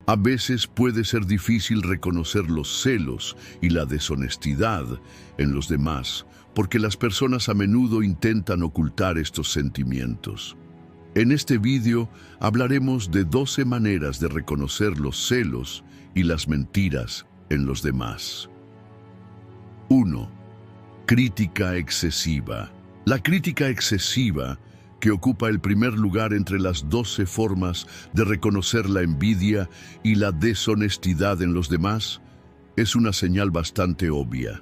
A veces puede ser difícil reconocer los celos y la deshonestidad en los demás, porque las personas a menudo intentan ocultar estos sentimientos. En este vídeo hablaremos de 12 maneras de reconocer los celos y las mentiras en los demás. 1. Crítica excesiva. La crítica excesiva, que ocupa el primer lugar entre las 12 formas de reconocer la envidia y la deshonestidad en los demás, es una señal bastante obvia.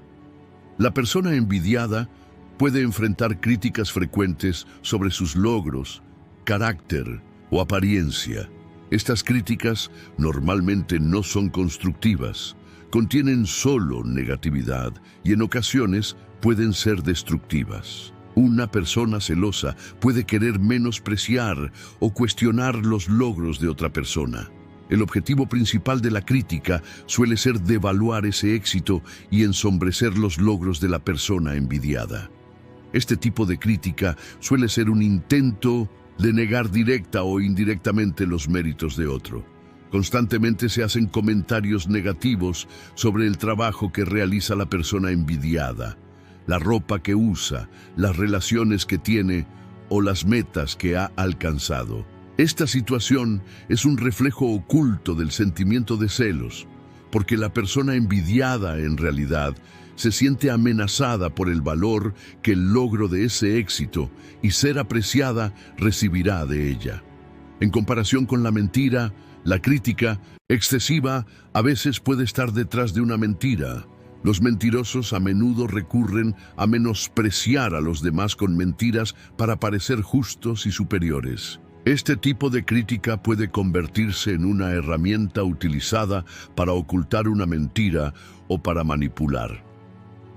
La persona envidiada puede enfrentar críticas frecuentes sobre sus logros, carácter o apariencia. Estas críticas normalmente no son constructivas, contienen solo negatividad y en ocasiones pueden ser destructivas. Una persona celosa puede querer menospreciar o cuestionar los logros de otra persona. El objetivo principal de la crítica suele ser devaluar ese éxito y ensombrecer los logros de la persona envidiada. Este tipo de crítica suele ser un intento de negar directa o indirectamente los méritos de otro. Constantemente se hacen comentarios negativos sobre el trabajo que realiza la persona envidiada, la ropa que usa, las relaciones que tiene o las metas que ha alcanzado. Esta situación es un reflejo oculto del sentimiento de celos, porque la persona envidiada en realidad se siente amenazada por el valor que el logro de ese éxito y ser apreciada recibirá de ella. En comparación con la mentira, la crítica excesiva a veces puede estar detrás de una mentira. Los mentirosos a menudo recurren a menospreciar a los demás con mentiras para parecer justos y superiores. Este tipo de crítica puede convertirse en una herramienta utilizada para ocultar una mentira o para manipular.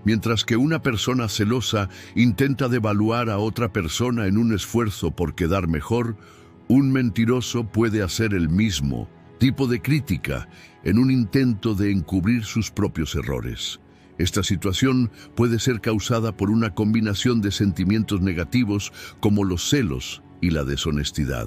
Mientras que una persona celosa intenta devaluar a otra persona en un esfuerzo por quedar mejor, un mentiroso puede hacer el mismo tipo de crítica en un intento de encubrir sus propios errores. Esta situación puede ser causada por una combinación de sentimientos negativos como los celos y la deshonestidad.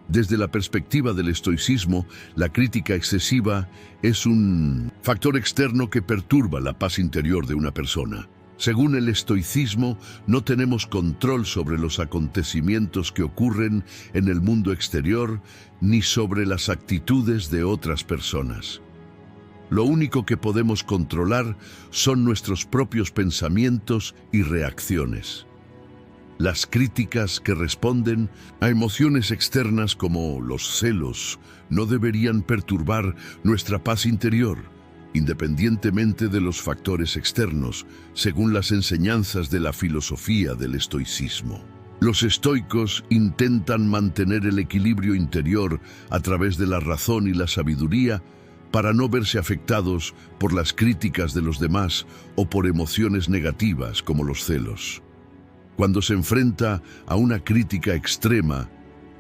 Desde la perspectiva del estoicismo, la crítica excesiva es un factor externo que perturba la paz interior de una persona. Según el estoicismo, no tenemos control sobre los acontecimientos que ocurren en el mundo exterior ni sobre las actitudes de otras personas. Lo único que podemos controlar son nuestros propios pensamientos y reacciones. Las críticas que responden a emociones externas como los celos no deberían perturbar nuestra paz interior, independientemente de los factores externos, según las enseñanzas de la filosofía del estoicismo. Los estoicos intentan mantener el equilibrio interior a través de la razón y la sabiduría para no verse afectados por las críticas de los demás o por emociones negativas como los celos. Cuando se enfrenta a una crítica extrema,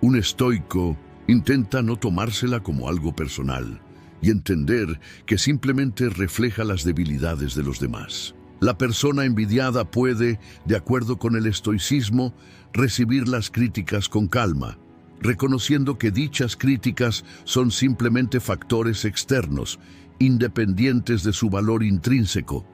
un estoico intenta no tomársela como algo personal y entender que simplemente refleja las debilidades de los demás. La persona envidiada puede, de acuerdo con el estoicismo, recibir las críticas con calma, reconociendo que dichas críticas son simplemente factores externos, independientes de su valor intrínseco.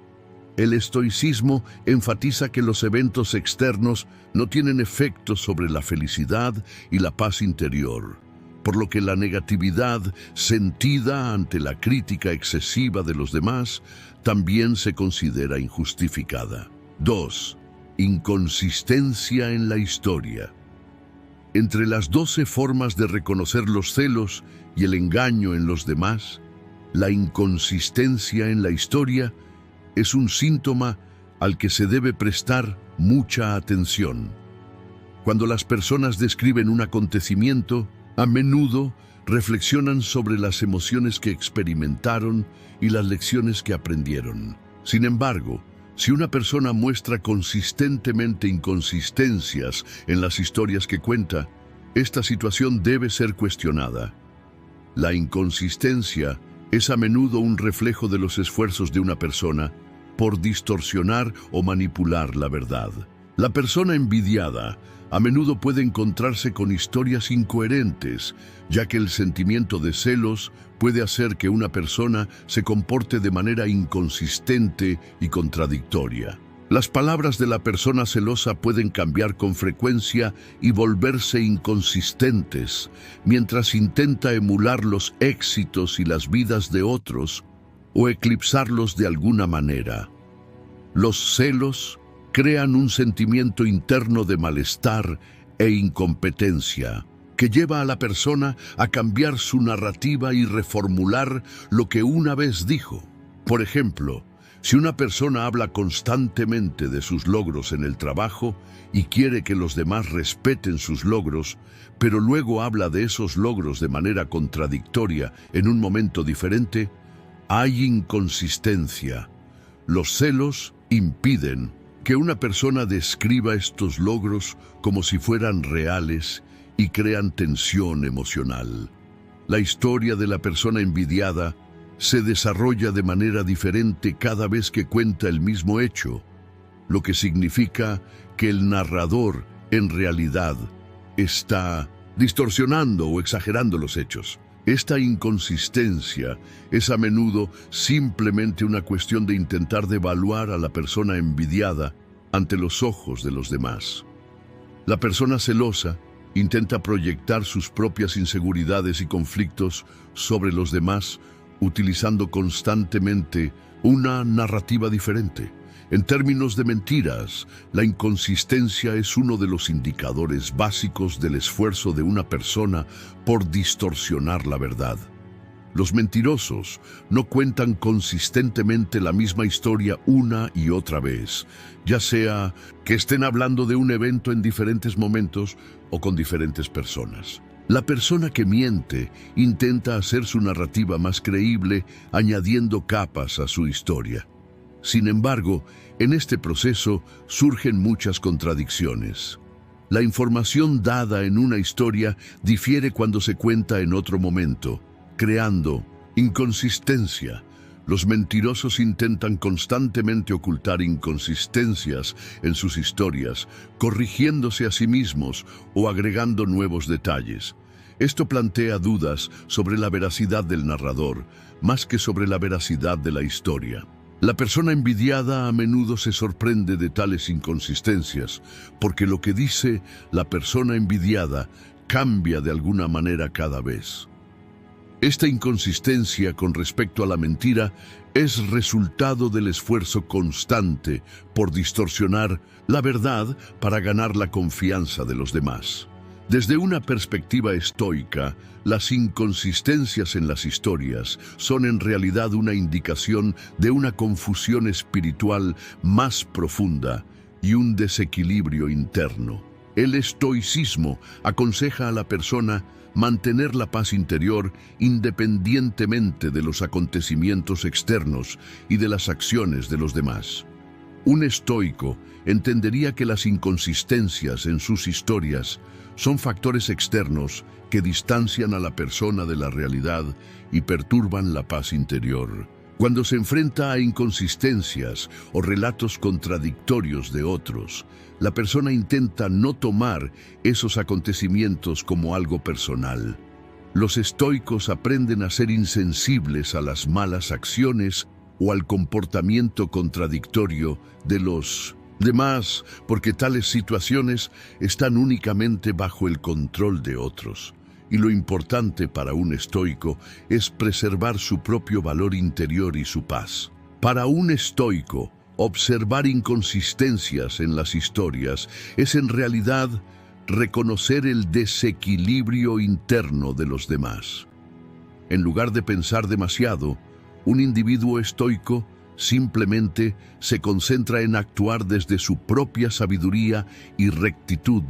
El estoicismo enfatiza que los eventos externos no tienen efecto sobre la felicidad y la paz interior, por lo que la negatividad sentida ante la crítica excesiva de los demás también se considera injustificada. 2. Inconsistencia en la historia. Entre las 12 formas de reconocer los celos y el engaño en los demás, la inconsistencia en la historia es un síntoma al que se debe prestar mucha atención. Cuando las personas describen un acontecimiento, a menudo reflexionan sobre las emociones que experimentaron y las lecciones que aprendieron. Sin embargo, si una persona muestra consistentemente inconsistencias en las historias que cuenta, esta situación debe ser cuestionada. La inconsistencia es a menudo un reflejo de los esfuerzos de una persona por distorsionar o manipular la verdad. La persona envidiada a menudo puede encontrarse con historias incoherentes, ya que el sentimiento de celos puede hacer que una persona se comporte de manera inconsistente y contradictoria. Las palabras de la persona celosa pueden cambiar con frecuencia y volverse inconsistentes, mientras intenta emular los éxitos y las vidas de otros o eclipsarlos de alguna manera. Los celos crean un sentimiento interno de malestar e incompetencia que lleva a la persona a cambiar su narrativa y reformular lo que una vez dijo. Por ejemplo, si una persona habla constantemente de sus logros en el trabajo y quiere que los demás respeten sus logros, pero luego habla de esos logros de manera contradictoria en un momento diferente, hay inconsistencia. Los celos impiden que una persona describa estos logros como si fueran reales y crean tensión emocional. La historia de la persona envidiada se desarrolla de manera diferente cada vez que cuenta el mismo hecho, lo que significa que el narrador en realidad está distorsionando o exagerando los hechos. Esta inconsistencia es a menudo simplemente una cuestión de intentar devaluar a la persona envidiada ante los ojos de los demás. La persona celosa intenta proyectar sus propias inseguridades y conflictos sobre los demás, utilizando constantemente una narrativa diferente. En términos de mentiras, la inconsistencia es uno de los indicadores básicos del esfuerzo de una persona por distorsionar la verdad. Los mentirosos no cuentan consistentemente la misma historia una y otra vez, ya sea que estén hablando de un evento en diferentes momentos o con diferentes personas. La persona que miente intenta hacer su narrativa más creíble, añadiendo capas a su historia. Sin embargo, en este proceso surgen muchas contradicciones. La información dada en una historia difiere cuando se cuenta en otro momento, creando inconsistencia. Los mentirosos intentan constantemente ocultar inconsistencias en sus historias, corrigiéndose a sí mismos o agregando nuevos detalles. Esto plantea dudas sobre la veracidad del narrador, más que sobre la veracidad de la historia. La persona envidiada a menudo se sorprende de tales inconsistencias, porque lo que dice la persona envidiada cambia de alguna manera cada vez. Esta inconsistencia con respecto a la mentira es resultado del esfuerzo constante por distorsionar la verdad para ganar la confianza de los demás. Desde una perspectiva estoica, las inconsistencias en las historias son en realidad una indicación de una confusión espiritual más profunda y un desequilibrio interno. El estoicismo aconseja a la persona mantener la paz interior independientemente de los acontecimientos externos y de las acciones de los demás. Un estoico entendería que las inconsistencias en sus historias son factores externos que distancian a la persona de la realidad y perturban la paz interior. Cuando se enfrenta a inconsistencias o relatos contradictorios de otros, la persona intenta no tomar esos acontecimientos como algo personal. Los estoicos aprenden a ser insensibles a las malas acciones o al comportamiento contradictorio de los demás, porque tales situaciones están únicamente bajo el control de otros. Y lo importante para un estoico es preservar su propio valor interior y su paz. Para un estoico, observar inconsistencias en las historias es en realidad reconocer el desequilibrio interno de los demás. En lugar de pensar demasiado, un individuo estoico simplemente se concentra en actuar desde su propia sabiduría y rectitud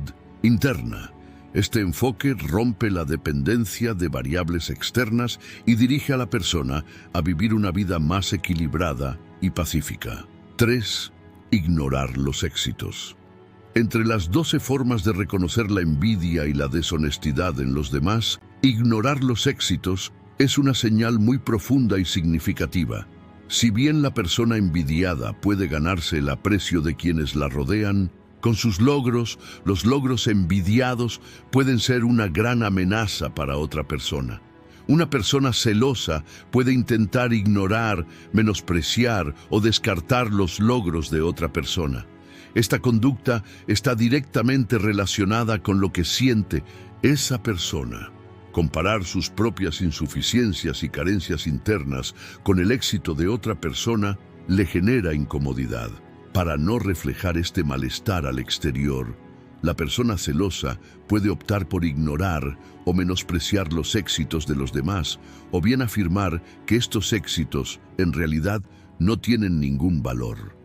interna. Este enfoque rompe la dependencia de variables externas y dirige a la persona a vivir una vida más equilibrada y pacífica. 3. Ignorar los éxitos. Entre las 12 formas de reconocer la envidia y la deshonestidad en los demás, ignorar los éxitos es una señal muy profunda y significativa. Si bien la persona envidiada puede ganarse el aprecio de quienes la rodean, Con sus logros, los logros envidiados pueden ser una gran amenaza para otra persona. Una persona celosa puede intentar ignorar, menospreciar o descartar los logros de otra persona. Esta conducta está directamente relacionada con lo que siente esa persona. Comparar sus propias insuficiencias y carencias internas con el éxito de otra persona le genera incomodidad. Para no reflejar este malestar al exterior, la persona celosa puede optar por ignorar o menospreciar los éxitos de los demás, o bien afirmar que estos éxitos, en realidad, no tienen ningún valor.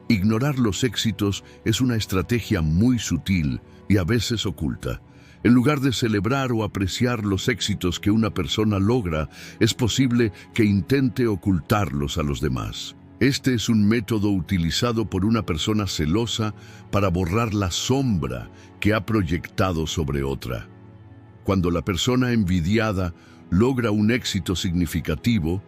Ignorar los éxitos es una estrategia muy sutil y a veces oculta. En lugar de celebrar o apreciar los éxitos que una persona logra, es posible que intente ocultarlos a los demás. Este es un método utilizado por una persona celosa para borrar la sombra que ha proyectado sobre otra. Cuando la persona envidiada logra un éxito significativo,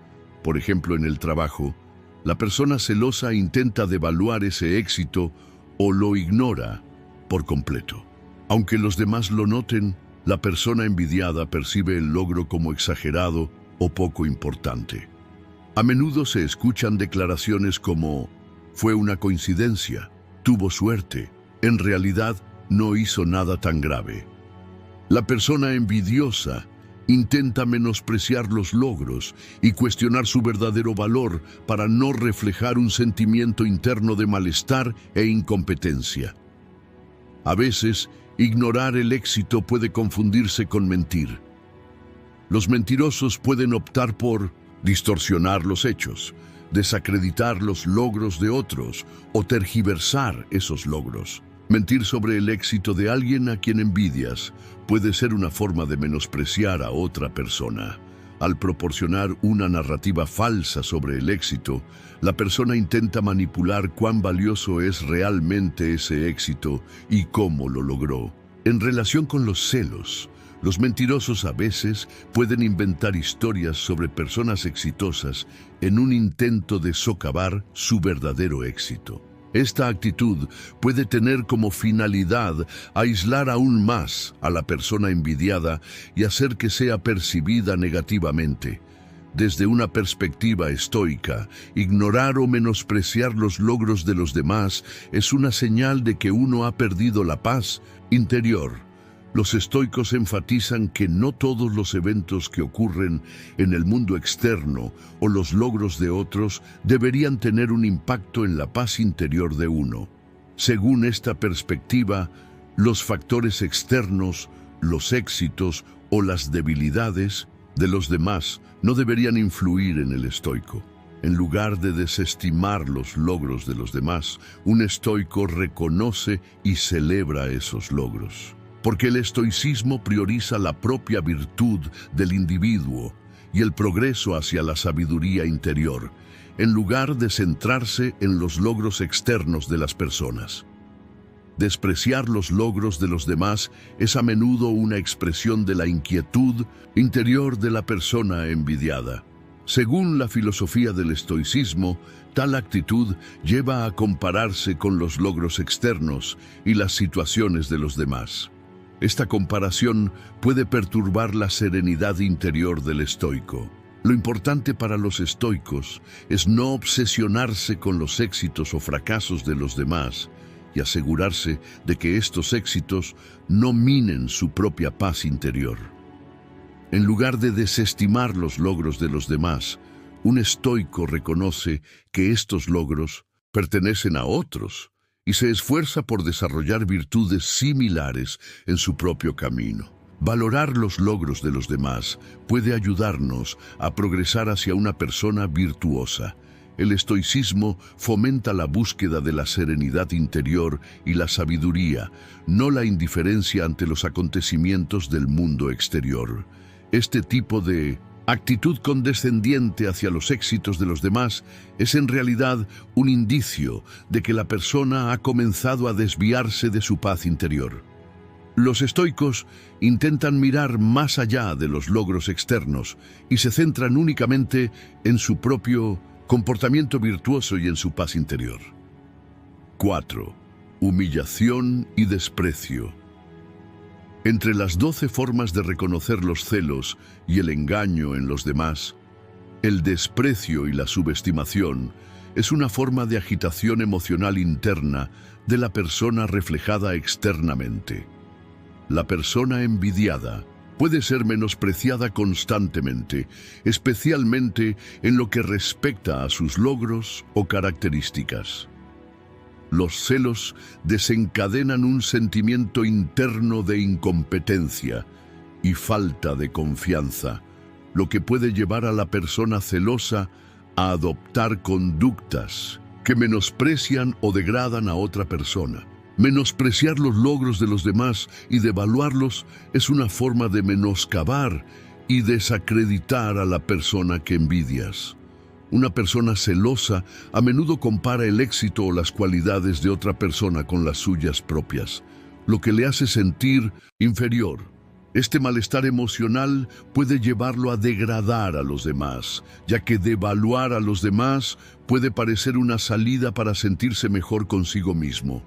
por ejemplo en el trabajo, la persona celosa intenta devaluar ese éxito o lo ignora por completo. Aunque los demás lo noten, la persona envidiada percibe el logro como exagerado o poco importante. A menudo se escuchan declaraciones como «fue una coincidencia», «tuvo suerte», «en realidad no hizo nada tan grave». La persona envidiosa intenta menospreciar los logros y cuestionar su verdadero valor para no reflejar un sentimiento interno de malestar e incompetencia. A veces, ignorar el éxito puede confundirse con mentir. Los mentirosos pueden optar por distorsionar los hechos, desacreditar los logros de otros o tergiversar esos logros. Mentir sobre el éxito de alguien a quien envidias puede ser una forma de menospreciar a otra persona. Al proporcionar una narrativa falsa sobre el éxito, la persona intenta manipular cuán valioso es realmente ese éxito y cómo lo logró. En relación con los celos, los mentirosos a veces pueden inventar historias sobre personas exitosas en un intento de socavar su verdadero éxito. Esta actitud puede tener como finalidad aislar aún más a la persona envidiada y hacer que sea percibida negativamente. Desde una perspectiva estoica, ignorar o menospreciar los logros de los demás es una señal de que uno ha perdido la paz interior. Los estoicos enfatizan que no todos los eventos que ocurren en el mundo externo o los logros de otros deberían tener un impacto en la paz interior de uno. Según esta perspectiva, los factores externos, los éxitos o las debilidades de los demás no deberían influir en el estoico. En lugar de desestimar los logros de los demás, un estoico reconoce y celebra esos logros. Porque el estoicismo prioriza la propia virtud del individuo y el progreso hacia la sabiduría interior, en lugar de centrarse en los logros externos de las personas. Despreciar los logros de los demás es a menudo una expresión de la inquietud interior de la persona envidiada. Según la filosofía del estoicismo, tal actitud lleva a compararse con los logros externos y las situaciones de los demás. Esta comparación puede perturbar la serenidad interior del estoico. Lo importante para los estoicos es no obsesionarse con los éxitos o fracasos de los demás y asegurarse de que estos éxitos no minen su propia paz interior. En lugar de desestimar los logros de los demás, un estoico reconoce que estos logros pertenecen a otros y se esfuerza por desarrollar virtudes similares en su propio camino. Valorar los logros de los demás puede ayudarnos a progresar hacia una persona virtuosa. El estoicismo fomenta la búsqueda de la serenidad interior y la sabiduría, no la indiferencia ante los acontecimientos del mundo exterior. Este tipo de actitud condescendiente hacia los éxitos de los demás es en realidad un indicio de que la persona ha comenzado a desviarse de su paz interior. Los estoicos intentan mirar más allá de los logros externos y se centran únicamente en su propio comportamiento virtuoso y en su paz interior. 4. Humillación y desprecio. Entre las 12 formas de reconocer los celos y el engaño en los demás, el desprecio y la subestimación es una forma de agitación emocional interna de la persona reflejada externamente. La persona envidiada puede ser menospreciada constantemente, especialmente en lo que respecta a sus logros o características. Los celos desencadenan un sentimiento interno de incompetencia y falta de confianza, lo que puede llevar a la persona celosa a adoptar conductas que menosprecian o degradan a otra persona. Menospreciar los logros de los demás y devaluarlos es una forma de menoscabar y desacreditar a la persona que envidias. Una persona celosa a menudo compara el éxito o las cualidades de otra persona con las suyas propias, lo que le hace sentir inferior. Este malestar emocional puede llevarlo a degradar a los demás, ya que devaluar a los demás puede parecer una salida para sentirse mejor consigo mismo.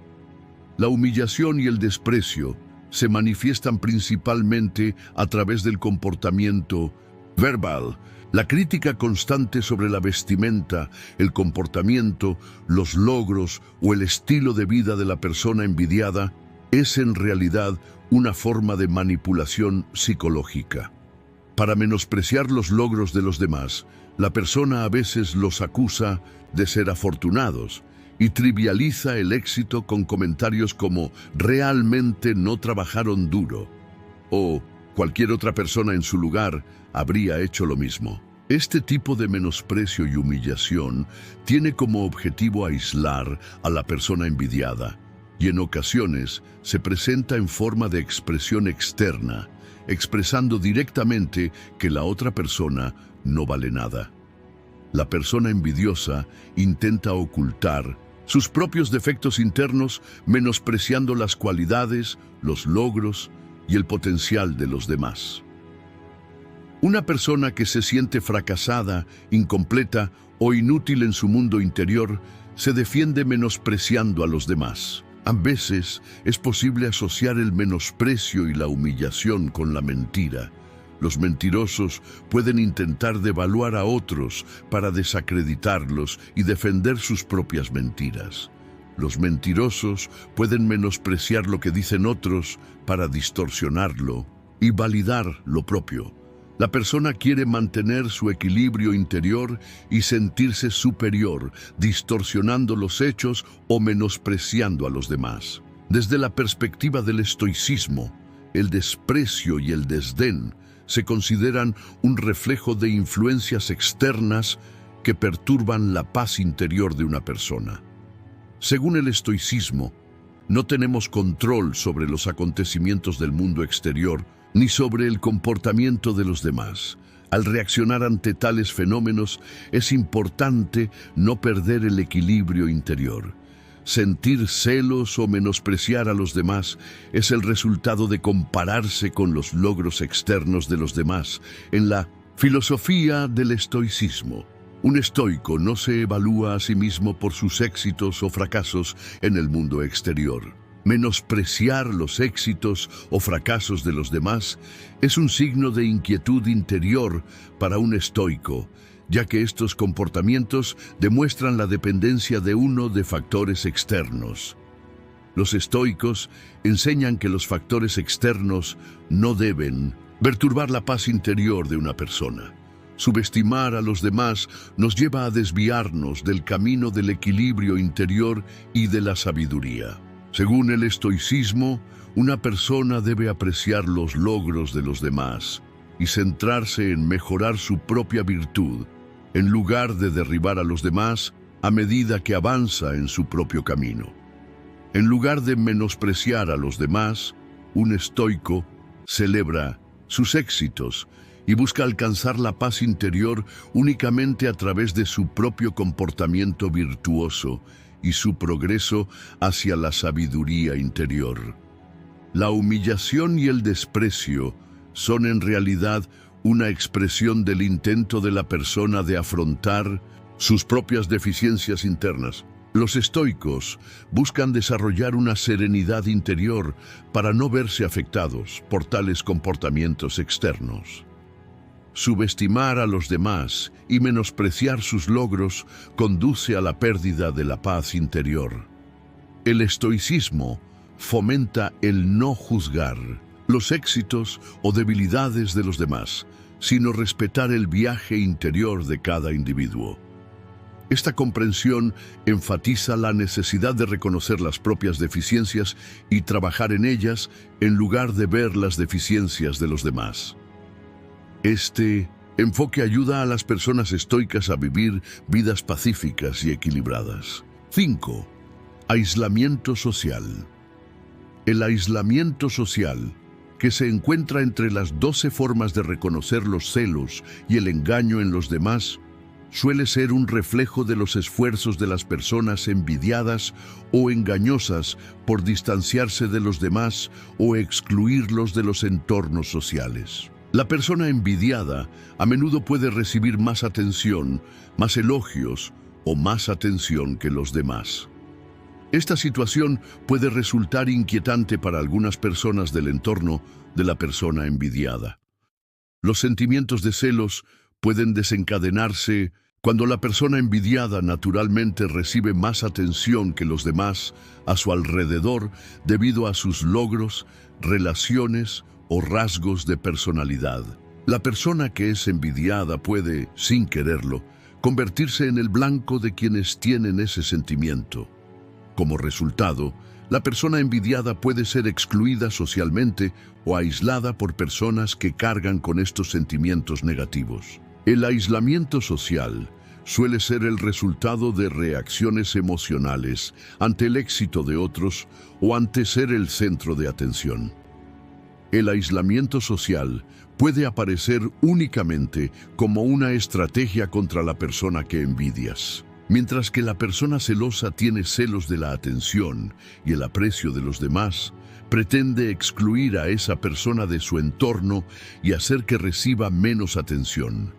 La humillación y el desprecio se manifiestan principalmente a través del comportamiento verbal. La crítica constante sobre la vestimenta, el comportamiento, los logros o el estilo de vida de la persona envidiada es en realidad una forma de manipulación psicológica. Para menospreciar los logros de los demás, la persona a veces los acusa de ser afortunados y trivializa el éxito con comentarios como «realmente no trabajaron duro» o «cualquier otra persona en su lugar habría hecho lo mismo». Este tipo de menosprecio y humillación tiene como objetivo aislar a la persona envidiada y en ocasiones se presenta en forma de expresión externa, expresando directamente que la otra persona no vale nada. La persona envidiosa intenta ocultar sus propios defectos internos, menospreciando las cualidades, los logros y el potencial de los demás. Una persona que se siente fracasada, incompleta o inútil en su mundo interior se defiende menospreciando a los demás. A veces es posible asociar el menosprecio y la humillación con la mentira. Los mentirosos pueden intentar devaluar a otros para desacreditarlos y defender sus propias mentiras. Los mentirosos pueden menospreciar lo que dicen otros para distorsionarlo y validar lo propio. La persona quiere mantener su equilibrio interior y sentirse superior, distorsionando los hechos o menospreciando a los demás. Desde la perspectiva del estoicismo, el desprecio y el desdén se consideran un reflejo de influencias externas que perturban la paz interior de una persona. Según el estoicismo, no tenemos control sobre los acontecimientos del mundo exterior ni sobre el comportamiento de los demás. Al reaccionar ante tales fenómenos, es importante no perder el equilibrio interior. Sentir celos o menospreciar a los demás es el resultado de compararse con los logros externos de los demás. En la filosofía del estoicismo, un estoico no se evalúa a sí mismo por sus éxitos o fracasos en el mundo exterior. Menospreciar los éxitos o fracasos de los demás es un signo de inquietud interior para un estoico, ya que estos comportamientos demuestran la dependencia de uno de factores externos. Los estoicos enseñan que los factores externos no deben perturbar la paz interior de una persona. Subestimar a los demás nos lleva a desviarnos del camino del equilibrio interior y de la sabiduría. Según el estoicismo, una persona debe apreciar los logros de los demás y centrarse en mejorar su propia virtud, en lugar de derribar a los demás a medida que avanza en su propio camino. En lugar de menospreciar a los demás, un estoico celebra sus éxitos y busca alcanzar la paz interior únicamente a través de su propio comportamiento virtuoso y su progreso hacia la sabiduría interior. La humillación y el desprecio son en realidad una expresión del intento de la persona de afrontar sus propias deficiencias internas. Los estoicos buscan desarrollar una serenidad interior para no verse afectados por tales comportamientos externos. Subestimar a los demás y menospreciar sus logros conduce a la pérdida de la paz interior. El estoicismo fomenta el no juzgar los éxitos o debilidades de los demás, sino respetar el viaje interior de cada individuo. Esta comprensión enfatiza la necesidad de reconocer las propias deficiencias y trabajar en ellas en lugar de ver las deficiencias de los demás. Este enfoque ayuda a las personas estoicas a vivir vidas pacíficas y equilibradas. 5. Aislamiento social. El aislamiento social, que se encuentra entre las 12 formas de reconocer los celos y el engaño en los demás, suele ser un reflejo de los esfuerzos de las personas envidiadas o engañosas por distanciarse de los demás o excluirlos de los entornos sociales. La persona envidiada a menudo puede recibir más atención, más elogios o más atención que los demás. Esta situación puede resultar inquietante para algunas personas del entorno de la persona envidiada. Los sentimientos de celos pueden desencadenarse cuando la persona envidiada naturalmente recibe más atención que los demás a su alrededor debido a sus logros, relaciones o rasgos de personalidad. La persona que es envidiada puede, sin quererlo, convertirse en el blanco de quienes tienen ese sentimiento. Como resultado, la persona envidiada puede ser excluida socialmente o aislada por personas que cargan con estos sentimientos negativos. El aislamiento social suele ser el resultado de reacciones emocionales ante el éxito de otros o ante ser el centro de atención. El aislamiento social puede aparecer únicamente como una estrategia contra la persona que envidias. Mientras que la persona celosa tiene celos de la atención y el aprecio de los demás, pretende excluir a esa persona de su entorno y hacer que reciba menos atención.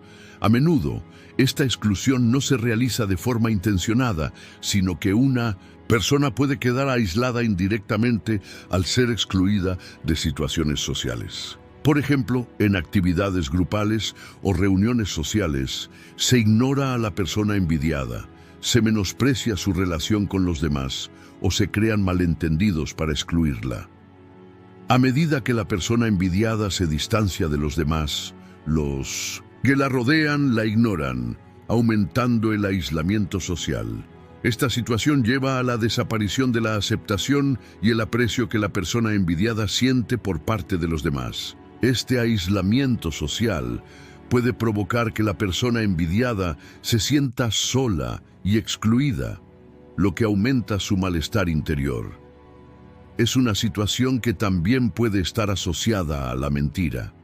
A menudo, esta exclusión no se realiza de forma intencionada, sino que una persona puede quedar aislada indirectamente al ser excluida de situaciones sociales. Por ejemplo, en actividades grupales o reuniones sociales, se ignora a la persona envidiada, se menosprecia su relación con los demás o se crean malentendidos para excluirla. A medida que la persona envidiada se distancia de los demás, los que la rodean la ignoran, aumentando el aislamiento social. Esta situación lleva a la desaparición de la aceptación y el aprecio que la persona envidiada siente por parte de los demás. Este aislamiento social puede provocar que la persona envidiada se sienta sola y excluida, lo que aumenta su malestar interior. Es una situación que también puede estar asociada a la mentira.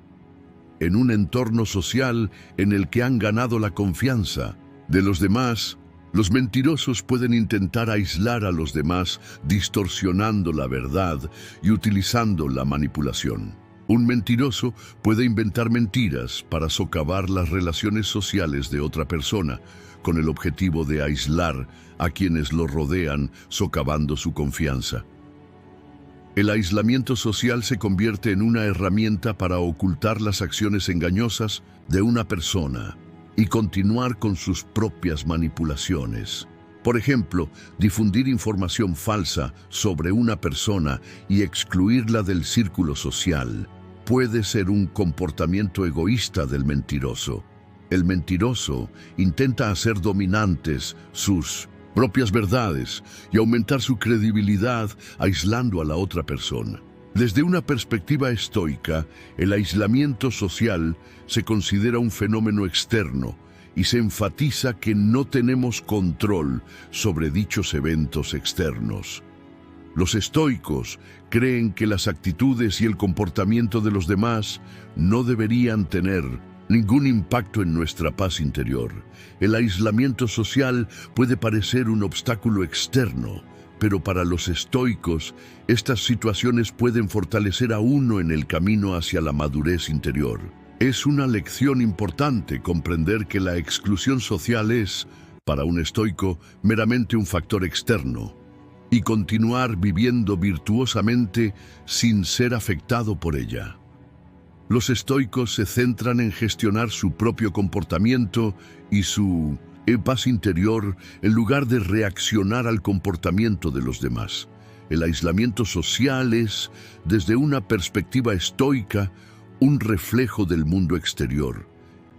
En un entorno social en el que han ganado la confianza de los demás, los mentirosos pueden intentar aislar a los demás distorsionando la verdad y utilizando la manipulación. Un mentiroso puede inventar mentiras para socavar las relaciones sociales de otra persona, con el objetivo de aislar a quienes lo rodean, socavando su confianza. El aislamiento social se convierte en una herramienta para ocultar las acciones engañosas de una persona y continuar con sus propias manipulaciones. Por ejemplo, difundir información falsa sobre una persona y excluirla del círculo social puede ser un comportamiento egoísta del mentiroso. El mentiroso intenta hacer dominantes sus propias verdades y aumentar su credibilidad aislando a la otra persona. Desde una perspectiva estoica, el aislamiento social se considera un fenómeno externo y se enfatiza que no tenemos control sobre dichos eventos externos. Los estoicos creen que las actitudes y el comportamiento de los demás no deberían tener ningún impacto en nuestra paz interior. El aislamiento social puede parecer un obstáculo externo, pero para los estoicos, estas situaciones pueden fortalecer a uno en el camino hacia la madurez interior. Es una lección importante comprender que la exclusión social es para un estoico, meramente un factor externo, y continuar viviendo virtuosamente sin ser afectado por ella. Los estoicos se centran en gestionar su propio comportamiento y su paz interior en lugar de reaccionar al comportamiento de los demás. El aislamiento social es, desde una perspectiva estoica, un reflejo del mundo exterior,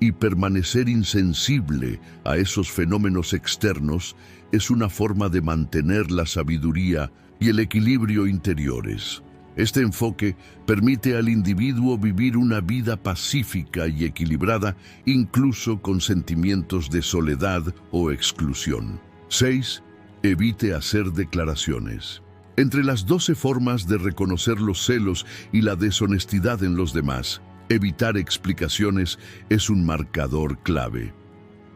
y permanecer insensible a esos fenómenos externos es una forma de mantener la sabiduría y el equilibrio interiores. Este enfoque permite al individuo vivir una vida pacífica y equilibrada, incluso con sentimientos de soledad o exclusión. 6. Evite hacer declaraciones. Entre las 12 formas de reconocer los celos y la deshonestidad en los demás, evitar explicaciones es un marcador clave.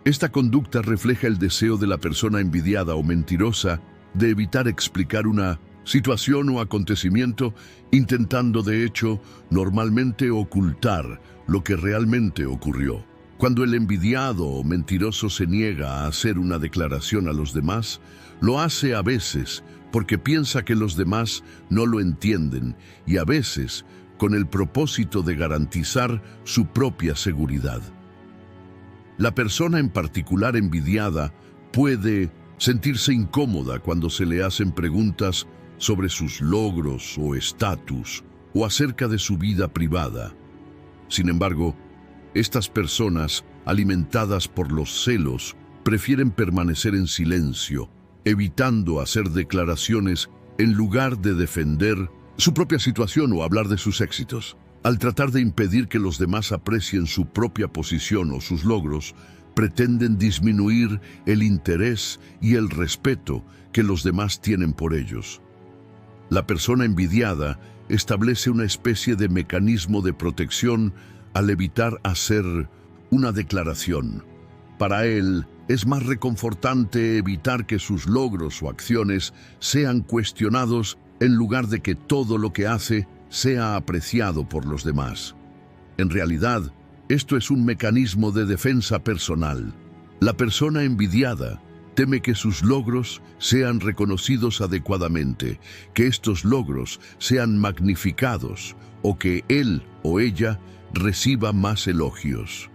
Esta conducta refleja el deseo de la persona envidiada o mentirosa de evitar explicar una situación o acontecimiento, intentando de hecho normalmente ocultar lo que realmente ocurrió. Cuando el envidiado o mentiroso se niega a hacer una declaración a los demás, lo hace a veces porque piensa que los demás no lo entienden y a veces con el propósito de garantizar su propia seguridad. La persona en particular envidiada puede sentirse incómoda cuando se le hacen preguntas sobre sus logros o estatus o acerca de su vida privada. Sin embargo, estas personas, alimentadas por los celos, prefieren permanecer en silencio, evitando hacer declaraciones en lugar de defender su propia situación o hablar de sus éxitos. Al tratar de impedir que los demás aprecien su propia posición o sus logros, pretenden disminuir el interés y el respeto que los demás tienen por ellos. La persona envidiada establece una especie de mecanismo de protección al evitar hacer una declaración. Para él, es más reconfortante evitar que sus logros o acciones sean cuestionados en lugar de que todo lo que hace sea apreciado por los demás. En realidad, esto es un mecanismo de defensa personal. La persona envidiada teme que sus logros sean reconocidos adecuadamente, que estos logros sean magnificados o que él o ella reciba más elogios.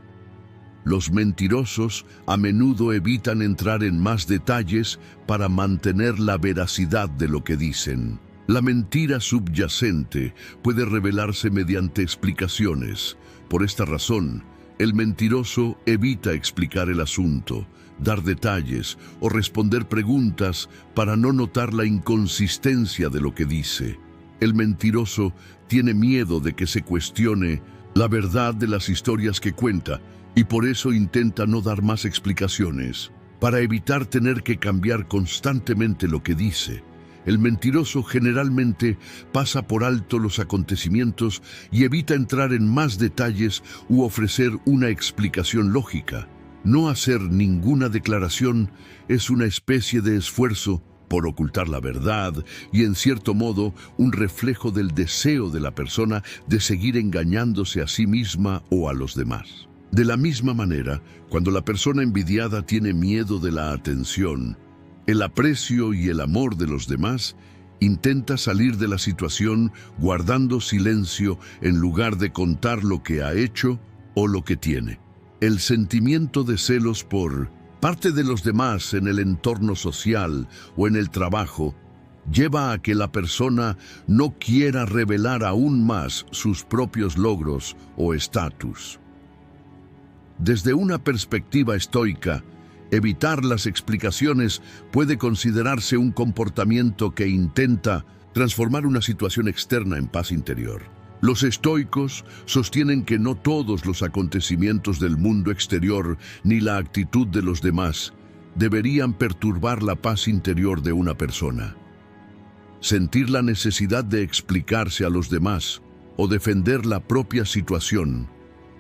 Los mentirosos a menudo evitan entrar en más detalles para mantener la veracidad de lo que dicen. La mentira subyacente puede revelarse mediante explicaciones. Por esta razón, el mentiroso evita explicar el asunto, dar detalles o responder preguntas para no notar la inconsistencia de lo que dice. El mentiroso tiene miedo de que se cuestione la verdad de las historias que cuenta y por eso intenta no dar más explicaciones, para evitar tener que cambiar constantemente lo que dice. El mentiroso generalmente pasa por alto los acontecimientos y evita entrar en más detalles u ofrecer una explicación lógica. No hacer ninguna declaración es una especie de esfuerzo por ocultar la verdad y, en cierto modo, un reflejo del deseo de la persona de seguir engañándose a sí misma o a los demás. De la misma manera, cuando la persona envidiada tiene miedo de la atención, el aprecio y el amor de los demás, intenta salir de la situación guardando silencio en lugar de contar lo que ha hecho o lo que tiene. El sentimiento de celos por parte de los demás en el entorno social o en el trabajo lleva a que la persona no quiera revelar aún más sus propios logros o estatus. Desde una perspectiva estoica, evitar las explicaciones puede considerarse un comportamiento que intenta transformar una situación externa en paz interior. Los estoicos sostienen que no todos los acontecimientos del mundo exterior ni la actitud de los demás deberían perturbar la paz interior de una persona. Sentir la necesidad de explicarse a los demás o defender la propia situación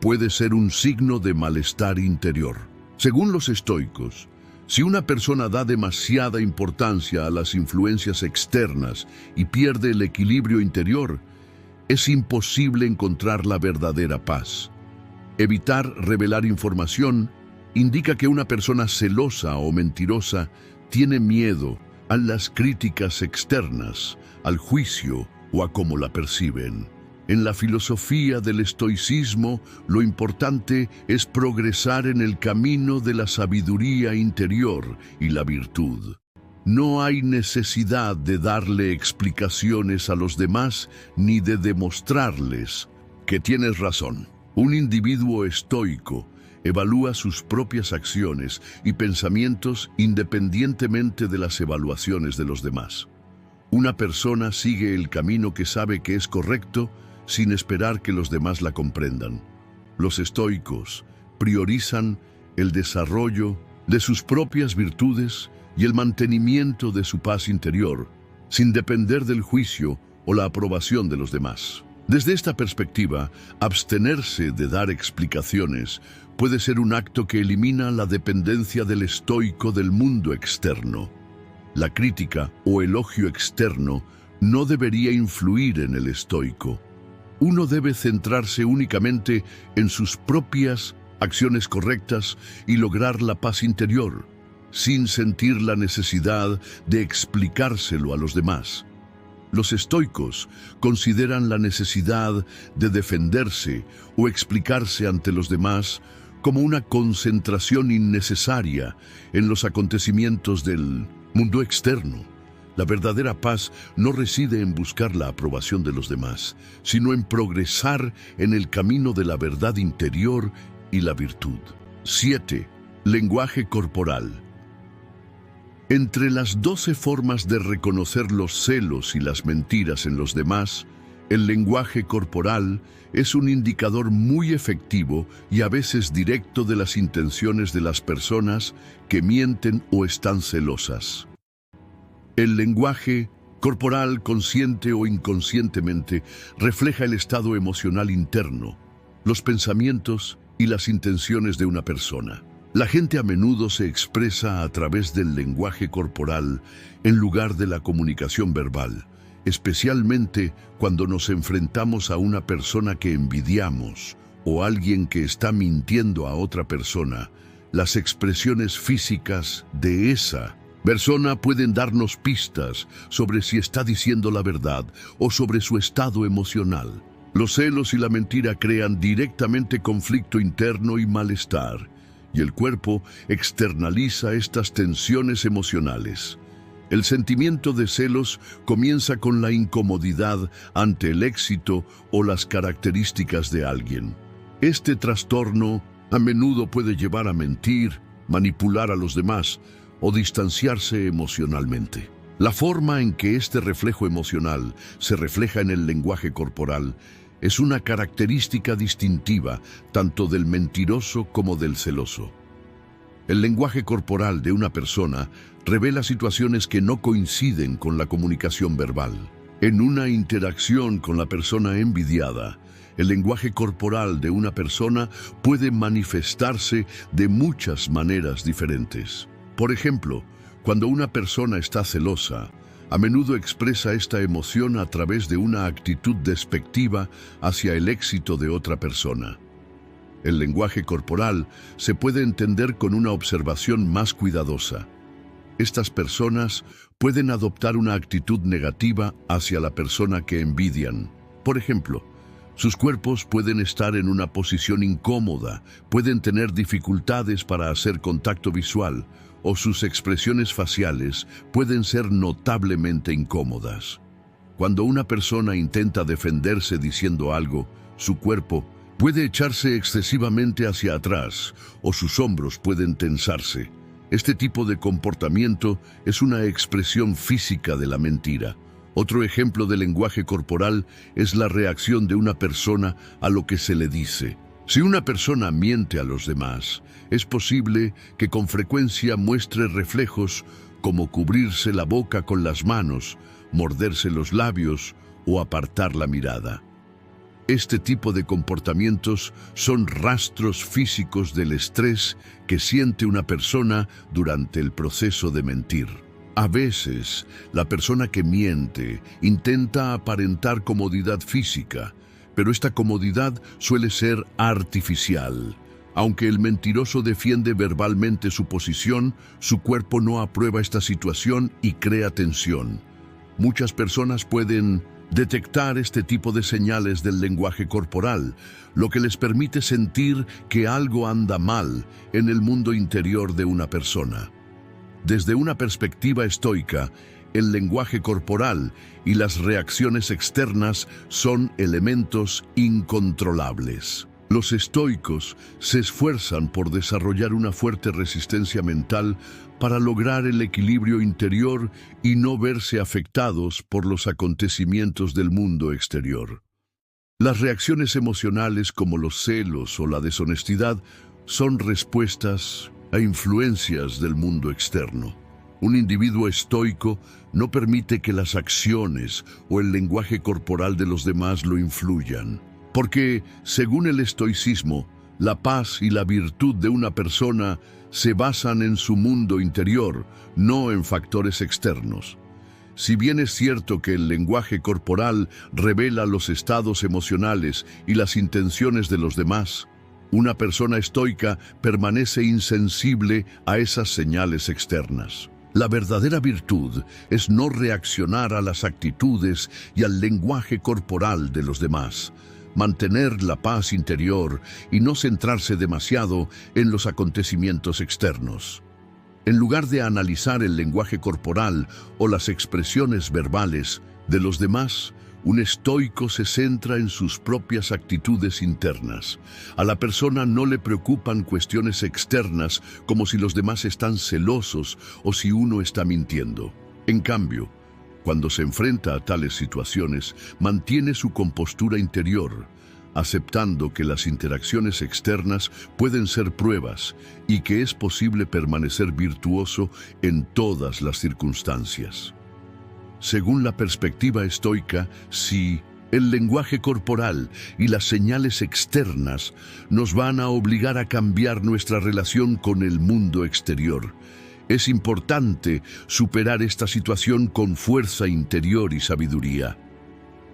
puede ser un signo de malestar interior. Según los estoicos, si una persona da demasiada importancia a las influencias externas y pierde el equilibrio interior, es imposible encontrar la verdadera paz. Evitar revelar información indica que una persona celosa o mentirosa tiene miedo a las críticas externas, al juicio o a cómo la perciben. En la filosofía del estoicismo, lo importante es progresar en el camino de la sabiduría interior y la virtud. No hay necesidad de darle explicaciones a los demás ni de demostrarles que tienes razón. Un individuo estoico evalúa sus propias acciones y pensamientos independientemente de las evaluaciones de los demás. Una persona sigue el camino que sabe que es correcto sin esperar que los demás la comprendan. Los estoicos priorizan el desarrollo de sus propias virtudes y el mantenimiento de su paz interior, sin depender del juicio o la aprobación de los demás. Desde esta perspectiva, abstenerse de dar explicaciones puede ser un acto que elimina la dependencia del estoico del mundo externo. La crítica o elogio externo no debería influir en el estoico. Uno debe centrarse únicamente en sus propias acciones correctas y lograr la paz interior, sin sentir la necesidad de explicárselo a los demás. Los estoicos consideran la necesidad de defenderse o explicarse ante los demás como una concentración innecesaria en los acontecimientos del mundo externo. La verdadera paz no reside en buscar la aprobación de los demás, sino en progresar en el camino de la verdad interior y la virtud. 7. Lenguaje corporal. Entre las 12 formas de reconocer los celos y las mentiras en los demás, el lenguaje corporal es un indicador muy efectivo y a veces directo de las intenciones de las personas que mienten o están celosas. El lenguaje corporal, consciente o inconscientemente, refleja el estado emocional interno, los pensamientos y las intenciones de una persona. La gente a menudo se expresa a través del lenguaje corporal en lugar de la comunicación verbal, especialmente cuando nos enfrentamos a una persona que envidiamos o alguien que está mintiendo a otra persona. Las expresiones físicas de esa persona pueden darnos pistas sobre si está diciendo la verdad o sobre su estado emocional. Los celos y la mentira crean directamente conflicto interno y malestar, y el cuerpo externaliza estas tensiones emocionales. El sentimiento de celos comienza con la incomodidad ante el éxito o las características de alguien. Este trastorno a menudo puede llevar a mentir, manipular a los demás o distanciarse emocionalmente. La forma en que este reflejo emocional se refleja en el lenguaje corporal es una característica distintiva tanto del mentiroso como del celoso. El lenguaje corporal de una persona revela situaciones que no coinciden con la comunicación verbal. En una interacción con la persona envidiada, el lenguaje corporal de una persona puede manifestarse de muchas maneras diferentes. Por ejemplo, cuando una persona está celosa, a menudo expresa esta emoción a través de una actitud despectiva hacia el éxito de otra persona. El lenguaje corporal se puede entender con una observación más cuidadosa. Estas personas pueden adoptar una actitud negativa hacia la persona que envidian. Por ejemplo, sus cuerpos pueden estar en una posición incómoda, pueden tener dificultades para hacer contacto visual, o sus expresiones faciales pueden ser notablemente incómodas. Cuando una persona intenta defenderse diciendo algo, su cuerpo puede echarse excesivamente hacia atrás o sus hombros pueden tensarse. Este tipo de comportamiento es una expresión física de la mentira. Otro ejemplo de lenguaje corporal es la reacción de una persona a lo que se le dice. Si una persona miente a los demás, es posible que con frecuencia muestre reflejos como cubrirse la boca con las manos, morderse los labios o apartar la mirada. Este tipo de comportamientos son rastros físicos del estrés que siente una persona durante el proceso de mentir. A veces, la persona que miente intenta aparentar comodidad física, pero esta comodidad suele ser artificial. Aunque el mentiroso defiende verbalmente su posición, su cuerpo no aprueba esta situación y crea tensión. Muchas personas pueden detectar este tipo de señales del lenguaje corporal, lo que les permite sentir que algo anda mal en el mundo interior de una persona. Desde una perspectiva estoica, el lenguaje corporal y las reacciones externas son elementos incontrolables. Los estoicos se esfuerzan por desarrollar una fuerte resistencia mental para lograr el equilibrio interior y no verse afectados por los acontecimientos del mundo exterior. Las reacciones emocionales como los celos o la deshonestidad son respuestas a influencias del mundo externo. Un individuo estoico no permite que las acciones o el lenguaje corporal de los demás lo influyan, porque, según el estoicismo, la paz y la virtud de una persona se basan en su mundo interior, no en factores externos. Si bien es cierto que el lenguaje corporal revela los estados emocionales y las intenciones de los demás, una persona estoica permanece insensible a esas señales externas. La verdadera virtud es no reaccionar a las actitudes y al lenguaje corporal de los demás, mantener la paz interior y no centrarse demasiado en los acontecimientos externos. En lugar de analizar el lenguaje corporal o las expresiones verbales de los demás, un estoico se centra en sus propias actitudes internas. A la persona no le preocupan cuestiones externas como si los demás están celosos o si uno está mintiendo. En cambio, cuando se enfrenta a tales situaciones, mantiene su compostura interior, aceptando que las interacciones externas pueden ser pruebas y que es posible permanecer virtuoso en todas las circunstancias. Según la perspectiva estoica, sí, el lenguaje corporal y las señales externas nos van a obligar a cambiar nuestra relación con el mundo exterior. Es importante superar esta situación con fuerza interior y sabiduría.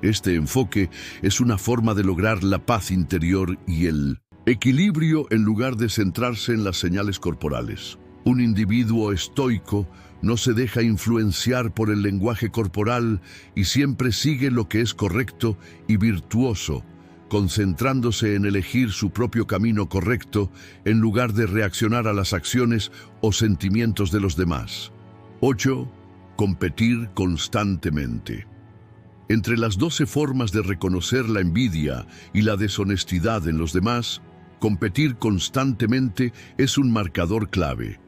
Este enfoque es una forma de lograr la paz interior y el equilibrio en lugar de centrarse en las señales corporales. Un individuo estoico no se deja influenciar por el lenguaje corporal y siempre sigue lo que es correcto y virtuoso, concentrándose en elegir su propio camino correcto en lugar de reaccionar a las acciones o sentimientos de los demás. 8. Competir constantemente. Entre las 12 formas de reconocer la envidia y la deshonestidad en los demás, competir constantemente es un marcador clave.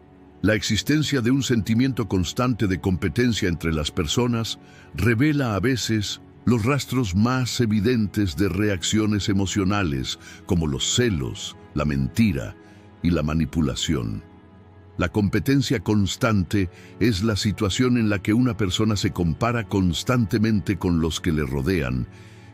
La existencia de un sentimiento constante de competencia entre las personas revela a veces los rastros más evidentes de reacciones emocionales, como los celos, la mentira y la manipulación. La competencia constante es la situación en la que una persona se compara constantemente con los que le rodean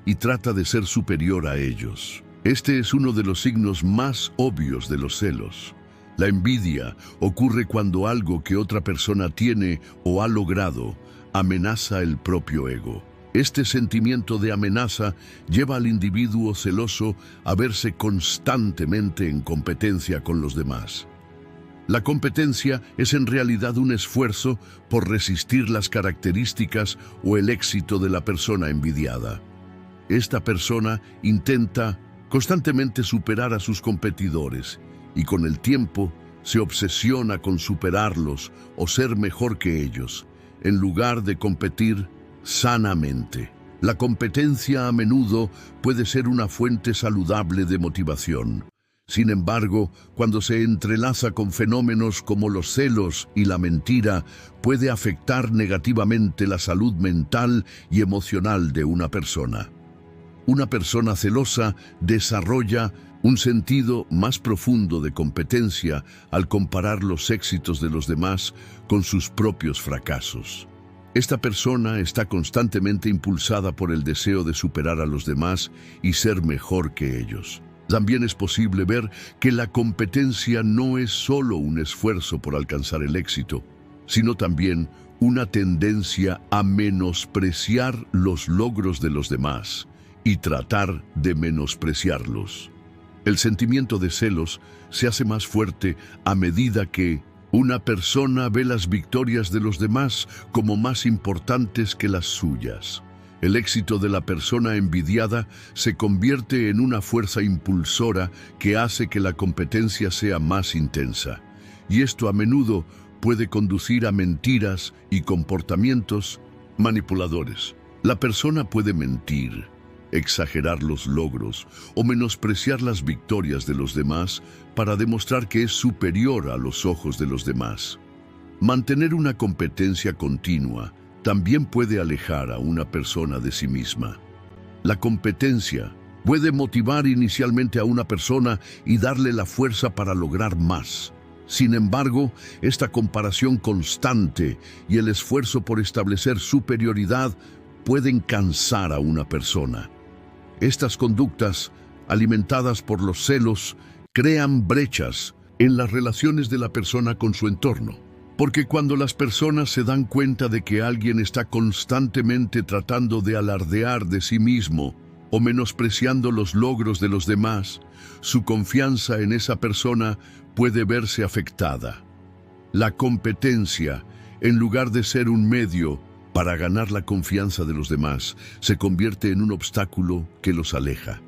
y trata de ser superior a ellos. Este es uno de los signos más obvios de los celos. La envidia ocurre cuando algo que otra persona tiene o ha logrado amenaza el propio ego. Este sentimiento de amenaza lleva al individuo celoso a verse constantemente en competencia con los demás. La competencia es en realidad un esfuerzo por resistir las características o el éxito de la persona envidiada. Esta persona intenta constantemente superar a sus competidores y con el tiempo se obsesiona con superarlos o ser mejor que ellos, en lugar de competir sanamente. La competencia a menudo puede ser una fuente saludable de motivación. Sin embargo, cuando se entrelaza con fenómenos como los celos y la mentira, puede afectar negativamente la salud mental y emocional de una persona. Una persona celosa desarrolla un sentido más profundo de competencia al comparar los éxitos de los demás con sus propios fracasos. Esta persona está constantemente impulsada por el deseo de superar a los demás y ser mejor que ellos. También es posible ver que la competencia no es solo un esfuerzo por alcanzar el éxito, sino también una tendencia a menospreciar los logros de los demás y tratar de menospreciarlos. El sentimiento de celos se hace más fuerte a medida que una persona ve las victorias de los demás como más importantes que las suyas. El éxito de la persona envidiada se convierte en una fuerza impulsora que hace que la competencia sea más intensa. Y esto a menudo puede conducir a mentiras y comportamientos manipuladores. La persona puede mentir, exagerar los logros o menospreciar las victorias de los demás para demostrar que es superior a los ojos de los demás. Mantener una competencia continua también puede alejar a una persona de sí misma. La competencia puede motivar inicialmente a una persona y darle la fuerza para lograr más. Sin embargo, esta comparación constante y el esfuerzo por establecer superioridad pueden cansar a una persona. Estas conductas, alimentadas por los celos, crean brechas en las relaciones de la persona con su entorno. Porque cuando las personas se dan cuenta de que alguien está constantemente tratando de alardear de sí mismo o menospreciando los logros de los demás, su confianza en esa persona puede verse afectada. La competencia, en lugar de ser un medio para ganar la confianza de los demás, se convierte en un obstáculo que los aleja.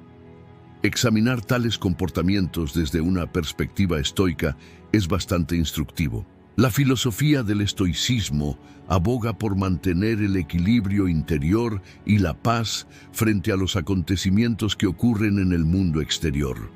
Examinar tales comportamientos desde una perspectiva estoica es bastante instructivo. La filosofía del estoicismo aboga por mantener el equilibrio interior y la paz frente a los acontecimientos que ocurren en el mundo exterior.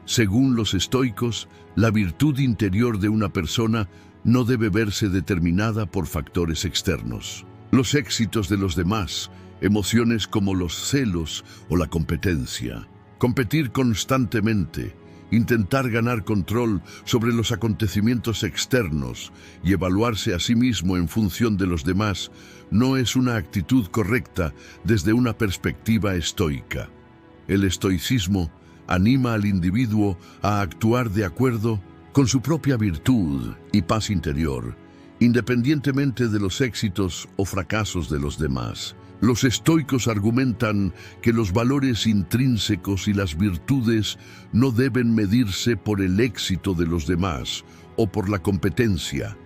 Según los estoicos, la virtud interior de una persona no debe verse determinada por factores externos. Los éxitos de los demás, emociones como los celos o la competencia. Competir constantemente, intentar ganar control sobre los acontecimientos externos y evaluarse a sí mismo en función de los demás no es una actitud correcta desde una perspectiva estoica. El estoicismo anima al individuo a actuar de acuerdo con su propia virtud y paz interior, independientemente de los éxitos o fracasos de los demás. Los estoicos argumentan que los valores intrínsecos y las virtudes no deben medirse por el éxito de los demás o por la competencia.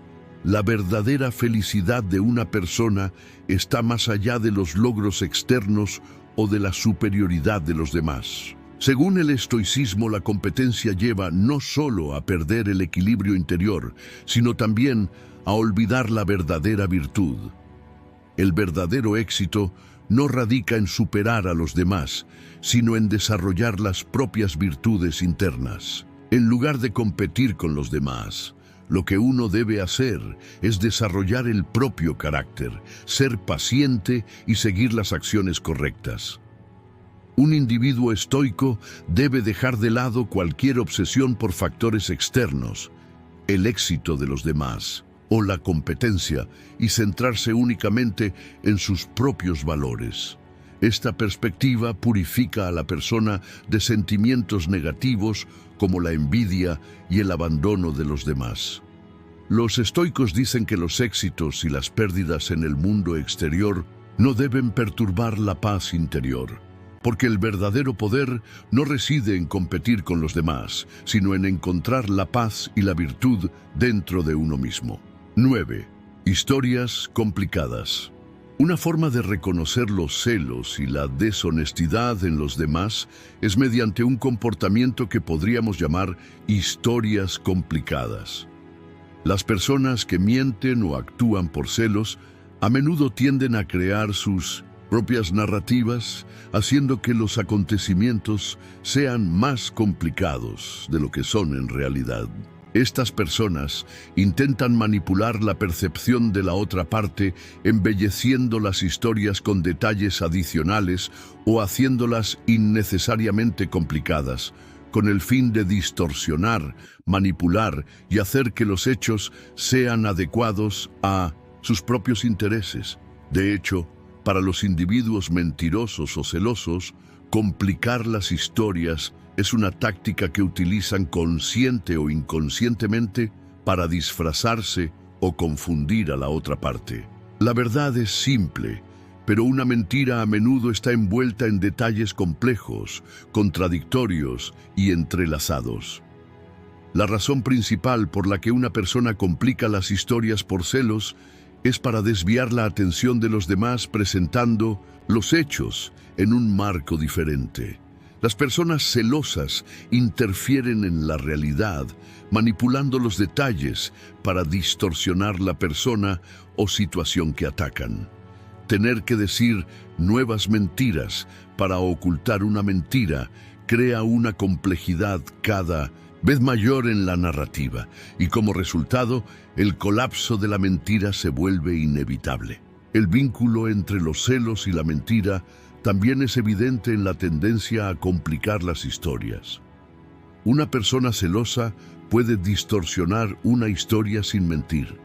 La verdadera felicidad de una persona está más allá de los logros externos o de la superioridad de los demás. Según el estoicismo, la competencia lleva no solo a perder el equilibrio interior, sino también a olvidar la verdadera virtud. El verdadero éxito no radica en superar a los demás, sino en desarrollar las propias virtudes internas. En lugar de competir con los demás, lo que uno debe hacer es desarrollar el propio carácter, ser paciente y seguir las acciones correctas. Un individuo estoico debe dejar de lado cualquier obsesión por factores externos, el éxito de los demás o la competencia, y centrarse únicamente en sus propios valores. Esta perspectiva purifica a la persona de sentimientos negativos como la envidia y el abandono de los demás. Los estoicos dicen que los éxitos y las pérdidas en el mundo exterior no deben perturbar la paz interior, porque el verdadero poder no reside en competir con los demás, sino en encontrar la paz y la virtud dentro de uno mismo. 9. Historias complicadas. Una forma de reconocer los celos y la deshonestidad en los demás es mediante un comportamiento que podríamos llamar historias complicadas. Las personas que mienten o actúan por celos a menudo tienden a crear sus propias narrativas, haciendo que los acontecimientos sean más complicados de lo que son en realidad. Estas personas intentan manipular la percepción de la otra parte, embelleciendo las historias con detalles adicionales o haciéndolas innecesariamente complicadas, con el fin de distorsionar, manipular y hacer que los hechos sean adecuados a sus propios intereses. De hecho, para los individuos mentirosos o celosos, complicar las historias es una táctica que utilizan consciente o inconscientemente para disfrazarse o confundir a la otra parte. La verdad es simple. Pero una mentira a menudo está envuelta en detalles complejos, contradictorios y entrelazados. La razón principal por la que una persona complica las historias por celos es para desviar la atención de los demás presentando los hechos en un marco diferente. Las personas celosas interfieren en la realidad, manipulando los detalles para distorsionar la persona o situación que atacan. Tener que decir nuevas mentiras para ocultar una mentira crea una complejidad cada vez mayor en la narrativa y como resultado, el colapso de la mentira se vuelve inevitable. El vínculo entre los celos y la mentira también es evidente en la tendencia a complicar las historias. Una persona celosa puede distorsionar una historia sin mentir.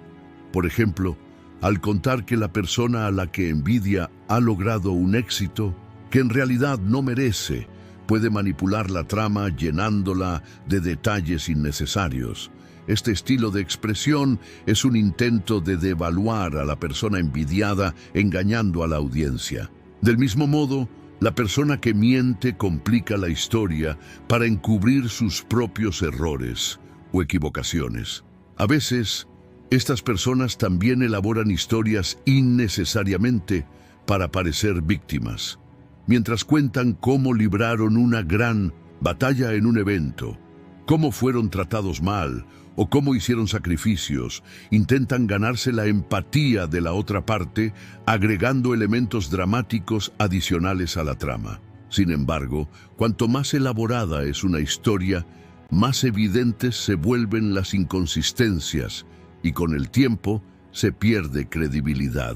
Por ejemplo, al contar que la persona a la que envidia ha logrado un éxito que en realidad no merece, puede manipular la trama llenándola de detalles innecesarios. Este estilo de expresión es un intento de devaluar a la persona envidiada, engañando a la audiencia. Del mismo modo, la persona que miente complica la historia para encubrir sus propios errores o equivocaciones. A veces, estas personas también elaboran historias innecesariamente para parecer víctimas. Mientras cuentan cómo libraron una gran batalla en un evento, cómo fueron tratados mal o cómo hicieron sacrificios, intentan ganarse la empatía de la otra parte, agregando elementos dramáticos adicionales a la trama. Sin embargo, cuanto más elaborada es una historia, más evidentes se vuelven las inconsistencias y con el tiempo se pierde credibilidad.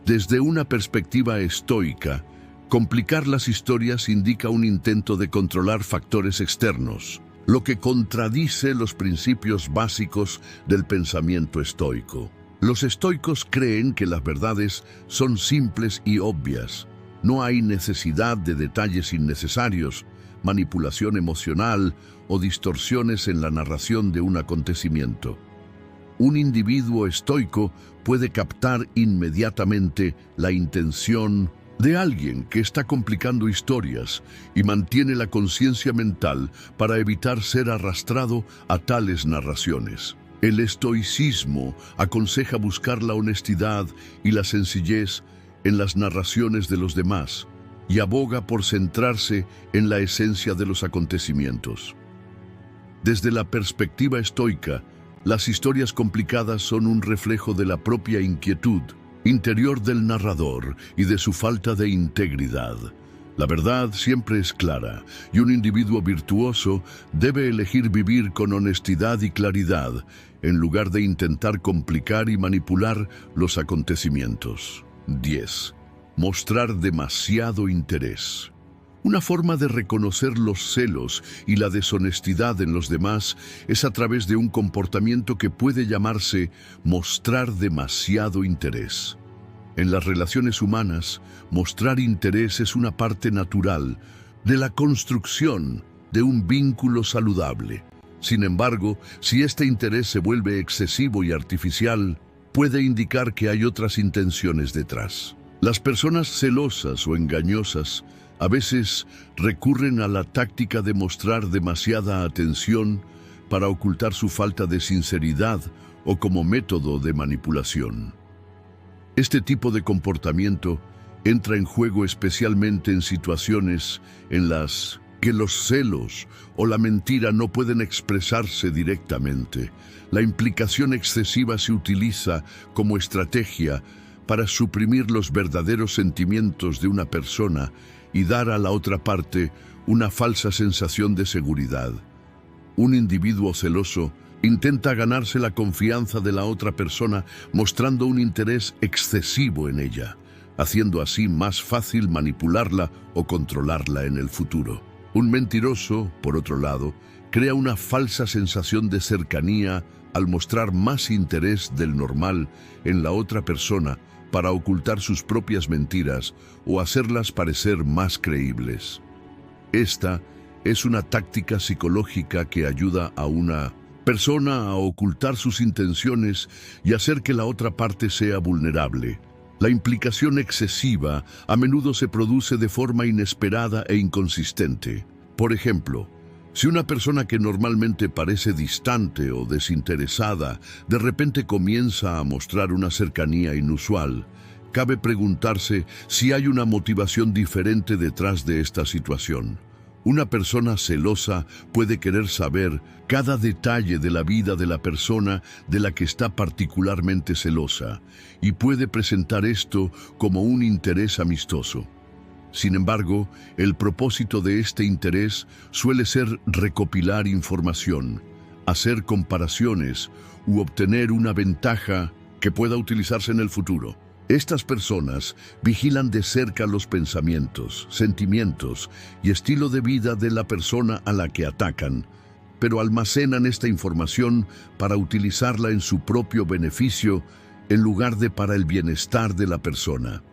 Desde una perspectiva estoica, complicar las historias indica un intento de controlar factores externos, lo que contradice los principios básicos del pensamiento estoico. Los estoicos creen que las verdades son simples y obvias. No hay necesidad de detalles innecesarios, manipulación emocional o distorsiones en la narración de un acontecimiento. Un individuo estoico puede captar inmediatamente la intención de alguien que está complicando historias y mantiene la conciencia mental para evitar ser arrastrado a tales narraciones. El estoicismo aconseja buscar la honestidad y la sencillez en las narraciones de los demás y aboga por centrarse en la esencia de los acontecimientos. Desde la perspectiva estoica, las historias complicadas son un reflejo de la propia inquietud interior del narrador y de su falta de integridad. La verdad siempre es clara y un individuo virtuoso debe elegir vivir con honestidad y claridad en lugar de intentar complicar y manipular los acontecimientos. 10. Mostrar demasiado interés. Una forma de reconocer los celos y la deshonestidad en los demás es a través de un comportamiento que puede llamarse mostrar demasiado interés. En las relaciones humanas, mostrar interés es una parte natural de la construcción de un vínculo saludable. Sin embargo, si este interés se vuelve excesivo y artificial, puede indicar que hay otras intenciones detrás. Las personas celosas o engañosas a veces recurren a la táctica de mostrar demasiada atención para ocultar su falta de sinceridad o como método de manipulación. Este tipo de comportamiento entra en juego especialmente en situaciones en las que los celos o la mentira no pueden expresarse directamente. La implicación excesiva se utiliza como estrategia para suprimir los verdaderos sentimientos de una persona y dar a la otra parte una falsa sensación de seguridad. Un individuo celoso intenta ganarse la confianza de la otra persona mostrando un interés excesivo en ella, haciendo así más fácil manipularla o controlarla en el futuro. Un mentiroso, por otro lado, crea una falsa sensación de cercanía al mostrar más interés del normal en la otra persona para ocultar sus propias mentiras o hacerlas parecer más creíbles. Esta es una táctica psicológica que ayuda a una persona a ocultar sus intenciones y hacer que la otra parte sea vulnerable. La implicación excesiva a menudo se produce de forma inesperada e inconsistente. Por ejemplo, si una persona que normalmente parece distante o desinteresada de repente comienza a mostrar una cercanía inusual, cabe preguntarse si hay una motivación diferente detrás de esta situación. Una persona celosa puede querer saber cada detalle de la vida de la persona de la que está particularmente celosa y puede presentar esto como un interés amistoso. Sin embargo, el propósito de este interés suele ser recopilar información, hacer comparaciones u obtener una ventaja que pueda utilizarse en el futuro. Estas personas vigilan de cerca los pensamientos, sentimientos y estilo de vida de la persona a la que atacan, pero almacenan esta información para utilizarla en su propio beneficio en lugar de para el bienestar de la persona.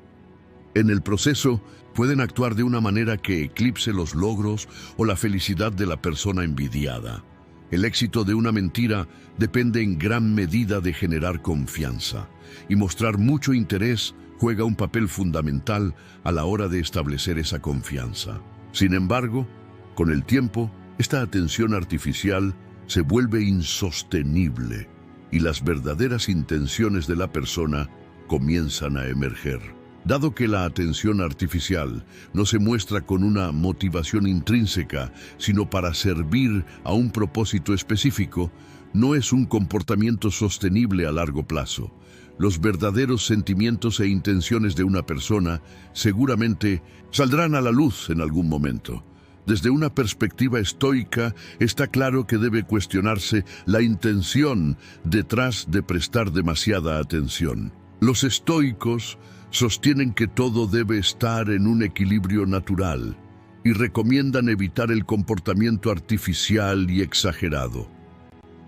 En el proceso, pueden actuar de una manera que eclipse los logros o la felicidad de la persona envidiada. El éxito de una mentira depende en gran medida de generar confianza, y mostrar mucho interés juega un papel fundamental a la hora de establecer esa confianza. Sin embargo, con el tiempo, esta atención artificial se vuelve insostenible y las verdaderas intenciones de la persona comienzan a emerger. Dado que la atención artificial no se muestra con una motivación intrínseca, sino para servir a un propósito específico, no es un comportamiento sostenible a largo plazo. Los verdaderos sentimientos e intenciones de una persona seguramente saldrán a la luz en algún momento. Desde una perspectiva estoica, está claro que debe cuestionarse la intención detrás de prestar demasiada atención. Los estoicos sostienen que todo debe estar en un equilibrio natural y recomiendan evitar el comportamiento artificial y exagerado.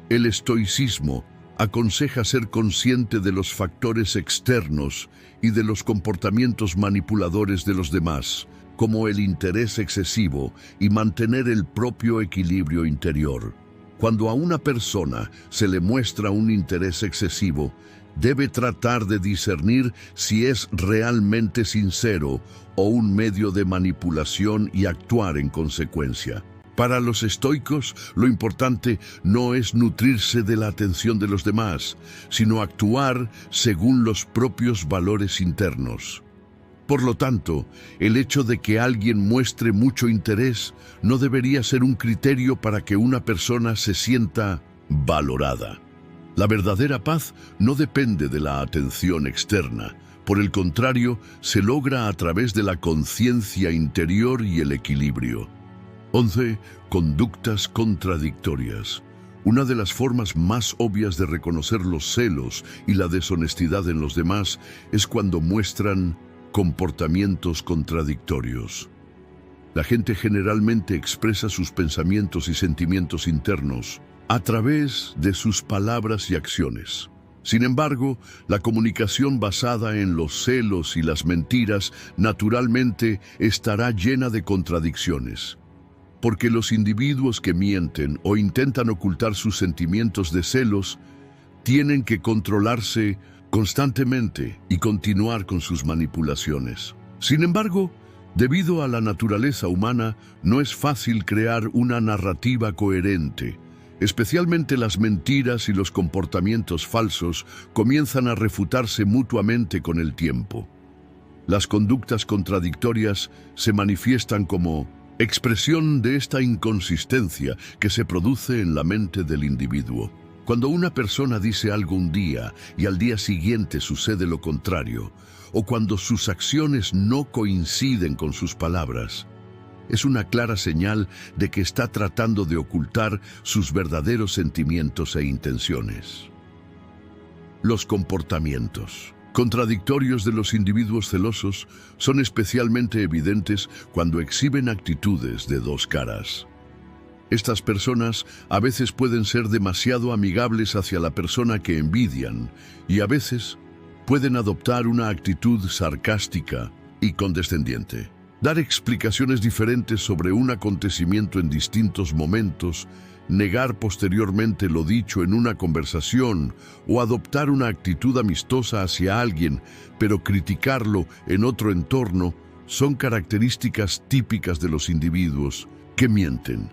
El estoicismo aconseja ser consciente de los factores externos y de los comportamientos manipuladores de los demás, como el interés excesivo, y mantener el propio equilibrio interior. Cuando a una persona se le muestra un interés excesivo, debe tratar de discernir si es realmente sincero o un medio de manipulación y actuar en consecuencia. Para los estoicos, lo importante no es nutrirse de la atención de los demás, sino actuar según los propios valores internos. Por lo tanto, el hecho de que alguien muestre mucho interés no debería ser un criterio para que una persona se sienta valorada. La verdadera paz no depende de la atención externa. Por el contrario, se logra a través de la conciencia interior y el equilibrio. 11. Conductas contradictorias. Una de las formas más obvias de reconocer los celos y la deshonestidad en los demás es cuando muestran comportamientos contradictorios. La gente generalmente expresa sus pensamientos y sentimientos internos a través de sus palabras y acciones. Sin embargo, la comunicación basada en los celos y las mentiras naturalmente estará llena de contradicciones. Porque los individuos que mienten o intentan ocultar sus sentimientos de celos tienen que controlarse constantemente y continuar con sus manipulaciones. Sin embargo, debido a la naturaleza humana, no es fácil crear una narrativa coherente. Especialmente las mentiras y los comportamientos falsos comienzan a refutarse mutuamente con el tiempo. Las conductas contradictorias se manifiestan como expresión de esta inconsistencia que se produce en la mente del individuo. Cuando una persona dice algo un día y al día siguiente sucede lo contrario, o cuando sus acciones no coinciden con sus palabras, es una clara señal de que está tratando de ocultar sus verdaderos sentimientos e intenciones. Los comportamientos contradictorios de los individuos celosos son especialmente evidentes cuando exhiben actitudes de dos caras. Estas personas a veces pueden ser demasiado amigables hacia la persona que envidian y a veces pueden adoptar una actitud sarcástica y condescendiente. Dar explicaciones diferentes sobre un acontecimiento en distintos momentos negar posteriormente lo dicho en una conversación o adoptar una actitud amistosa hacia alguien, pero criticarlo en otro entorno, son características típicas de los individuos que mienten.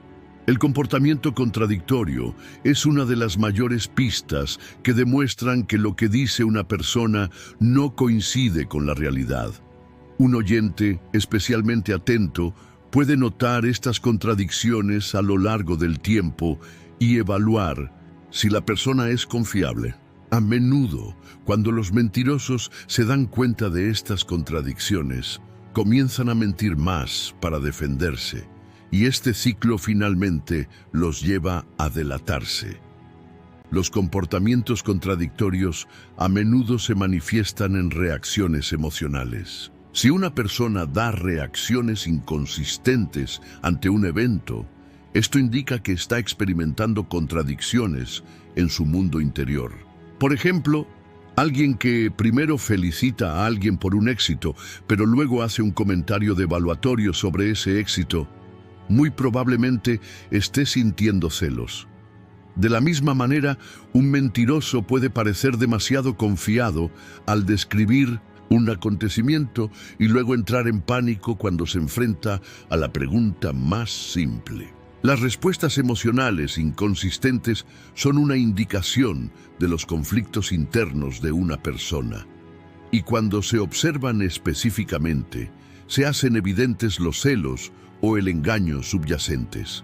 El comportamiento contradictorio es una de las mayores pistas que demuestran que lo que dice una persona no coincide con la realidad. Un oyente especialmente atento puede notar estas contradicciones a lo largo del tiempo y evaluar si la persona es confiable. A menudo, cuando los mentirosos se dan cuenta de estas contradicciones, comienzan a mentir más para defenderse, y este ciclo finalmente los lleva a delatarse. Los comportamientos contradictorios a menudo se manifiestan en reacciones emocionales. Si una persona da reacciones inconsistentes ante un evento, esto indica que está experimentando contradicciones en su mundo interior. Por ejemplo, alguien que primero felicita a alguien por un éxito, pero luego hace un comentario devaluatorio sobre ese éxito, muy probablemente esté sintiendo celos. De la misma manera, un mentiroso puede parecer demasiado confiado al describir un acontecimiento y luego entrar en pánico cuando se enfrenta a la pregunta más simple. Las respuestas emocionales inconsistentes son una indicación de los conflictos internos de una persona. Y cuando se observan específicamente, se hacen evidentes los celos o el engaño subyacentes.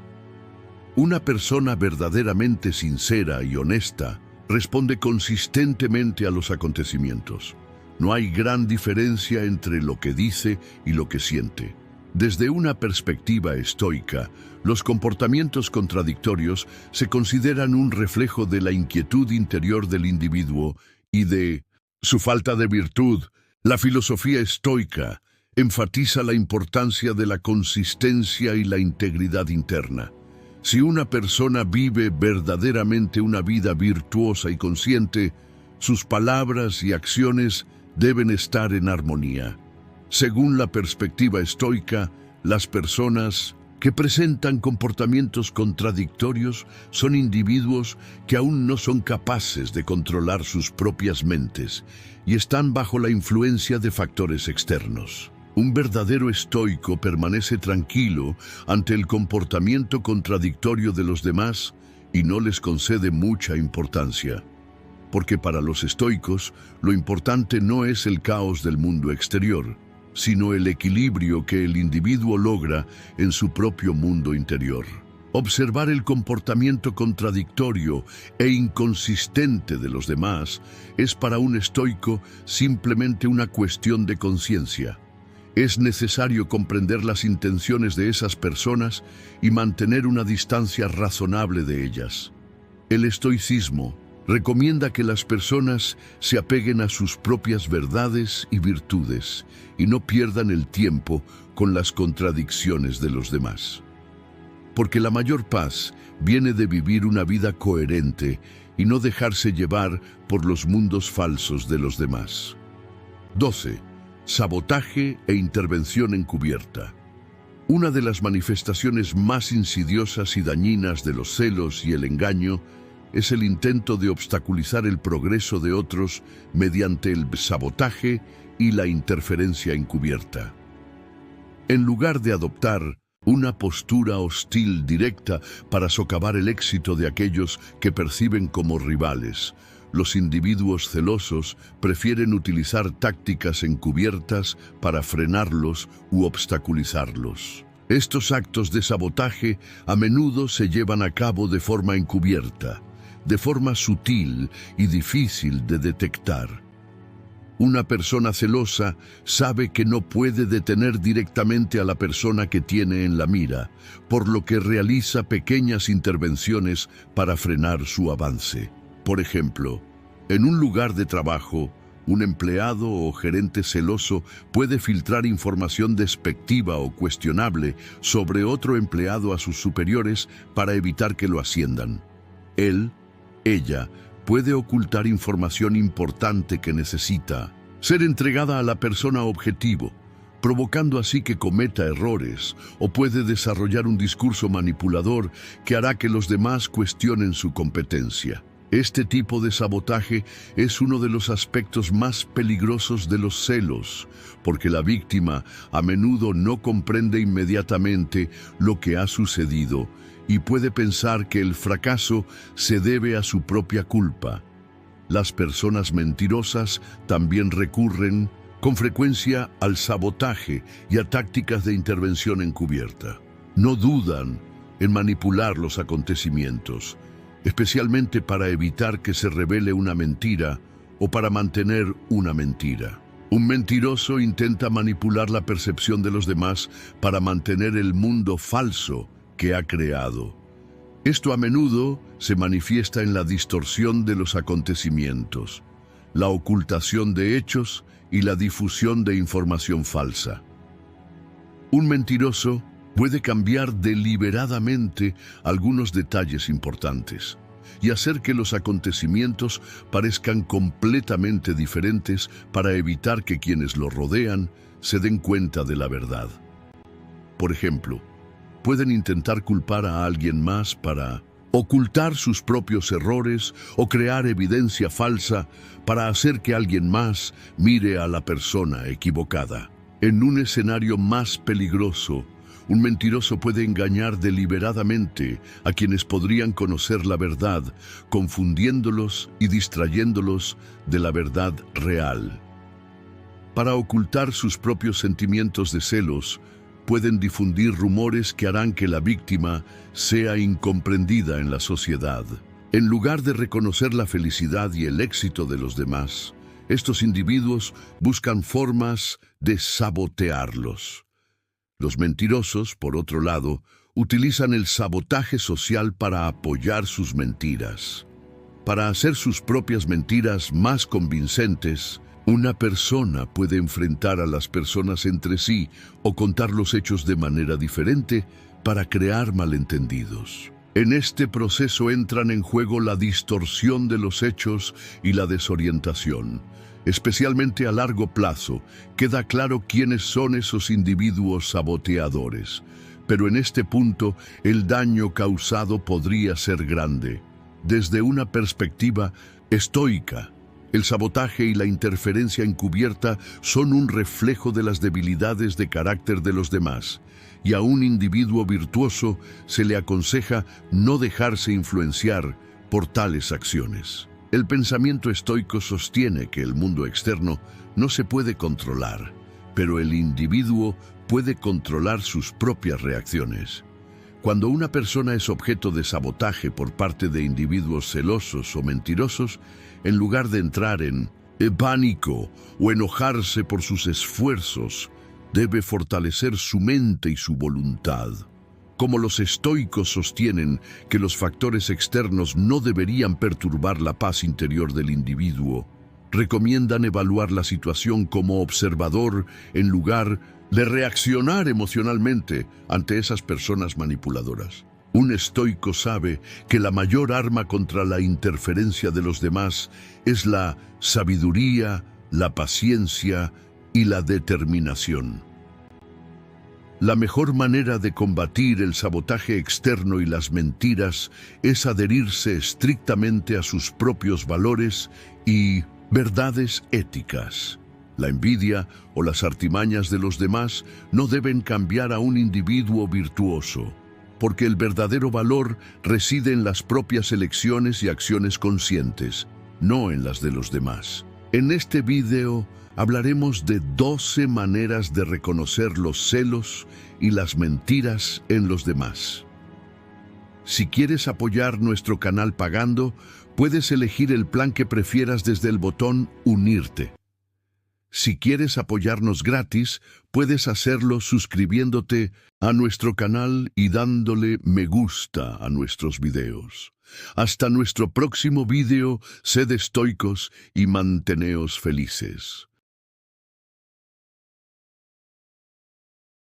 Una persona verdaderamente sincera y honesta responde consistentemente a los acontecimientos. No hay gran diferencia entre lo que dice y lo que siente. Desde una perspectiva estoica, los comportamientos contradictorios se consideran un reflejo de la inquietud interior del individuo y de su falta de virtud. La filosofía estoica enfatiza la importancia de la consistencia y la integridad interna. Si una persona vive verdaderamente una vida virtuosa y consciente, sus palabras y acciones deben estar en armonía. Según la perspectiva estoica, las personas que presentan comportamientos contradictorios son individuos que aún no son capaces de controlar sus propias mentes y están bajo la influencia de factores externos. Un verdadero estoico permanece tranquilo ante el comportamiento contradictorio de los demás y no les concede mucha importancia. Porque para los estoicos, lo importante no es el caos del mundo exterior, sino el equilibrio que el individuo logra en su propio mundo interior. Observar el comportamiento contradictorio e inconsistente de los demás es para un estoico simplemente una cuestión de conciencia. Es necesario comprender las intenciones de esas personas y mantener una distancia razonable de ellas. El estoicismo recomienda que las personas se apeguen a sus propias verdades y virtudes y no pierdan el tiempo con las contradicciones de los demás. Porque la mayor paz viene de vivir una vida coherente y no dejarse llevar por los mundos falsos de los demás. 12. Sabotaje e intervención encubierta. Una de las manifestaciones más insidiosas y dañinas de los celos y el engaño es el intento de obstaculizar el progreso de otros mediante el sabotaje y la interferencia encubierta. En lugar de adoptar una postura hostil directa para socavar el éxito de aquellos que perciben como rivales, los individuos celosos prefieren utilizar tácticas encubiertas para frenarlos u obstaculizarlos. Estos actos de sabotaje a menudo se llevan a cabo de forma encubierta, de forma sutil y difícil de detectar. Una persona celosa sabe que no puede detener directamente a la persona que tiene en la mira, por lo que realiza pequeñas intervenciones para frenar su avance. Por ejemplo, en un lugar de trabajo, un empleado o gerente celoso puede filtrar información despectiva o cuestionable sobre otro empleado a sus superiores para evitar que lo asciendan. Ella puede ocultar información importante que necesita ser entregada a la persona objetivo, provocando así que cometa errores, o puede desarrollar un discurso manipulador que hará que los demás cuestionen su competencia. Este tipo de sabotaje es uno de los aspectos más peligrosos de los celos, porque la víctima a menudo no comprende inmediatamente lo que ha sucedido y puede pensar que el fracaso se debe a su propia culpa. Las personas mentirosas también recurren con frecuencia al sabotaje y a tácticas de intervención encubierta. No dudan en manipular los acontecimientos, especialmente para evitar que se revele una mentira o para mantener una mentira. Un mentiroso intenta manipular la percepción de los demás para mantener el mundo falso que ha creado. Esto a menudo se manifiesta en la distorsión de los acontecimientos, la ocultación de hechos y la difusión de información falsa. Un mentiroso puede cambiar deliberadamente algunos detalles importantes y hacer que los acontecimientos parezcan completamente diferentes para evitar que quienes lo rodean se den cuenta de la verdad. Por ejemplo, pueden intentar culpar a alguien más para ocultar sus propios errores o crear evidencia falsa para hacer que alguien más mire a la persona equivocada. En un escenario más peligroso, un mentiroso puede engañar deliberadamente a quienes podrían conocer la verdad, confundiéndolos y distrayéndolos de la verdad real. Para ocultar sus propios sentimientos de celos, pueden difundir rumores que harán que la víctima sea incomprendida en la sociedad. En lugar de reconocer la felicidad y el éxito de los demás, estos individuos buscan formas de sabotearlos. Los mentirosos, por otro lado, utilizan el sabotaje social para apoyar sus mentiras. Para hacer sus propias mentiras más convincentes, una persona puede enfrentar a las personas entre sí o contar los hechos de manera diferente para crear malentendidos. En este proceso entran en juego la distorsión de los hechos y la desorientación. Especialmente a largo plazo, queda claro quiénes son esos individuos saboteadores. Pero en este punto, el daño causado podría ser grande. Desde una perspectiva estoica, el sabotaje y la interferencia encubierta son un reflejo de las debilidades de carácter de los demás, y a un individuo virtuoso se le aconseja no dejarse influenciar por tales acciones. El pensamiento estoico sostiene que el mundo externo no se puede controlar, pero el individuo puede controlar sus propias reacciones. Cuando una persona es objeto de sabotaje por parte de individuos celosos o mentirosos, en lugar de entrar en pánico o enojarse por sus esfuerzos, debe fortalecer su mente y su voluntad. Como los estoicos sostienen que los factores externos no deberían perturbar la paz interior del individuo, recomiendan evaluar la situación como observador en lugar de reaccionar emocionalmente ante esas personas manipuladoras. Un estoico sabe que la mayor arma contra la interferencia de los demás es la sabiduría, la paciencia y la determinación. La mejor manera de combatir el sabotaje externo y las mentiras es adherirse estrictamente a sus propios valores y verdades éticas. La envidia o las artimañas de los demás no deben cambiar a un individuo virtuoso, porque el verdadero valor reside en las propias elecciones y acciones conscientes, no en las de los demás. En este video hablaremos de 12 maneras de reconocer los celos y las mentiras en los demás. Si quieres apoyar nuestro canal pagando, puedes elegir el plan que prefieras desde el botón Unirte. Si quieres apoyarnos gratis, puedes hacerlo suscribiéndote a nuestro canal y dándole me gusta a nuestros videos. Hasta nuestro próximo video, sed estoicos y manteneos felices.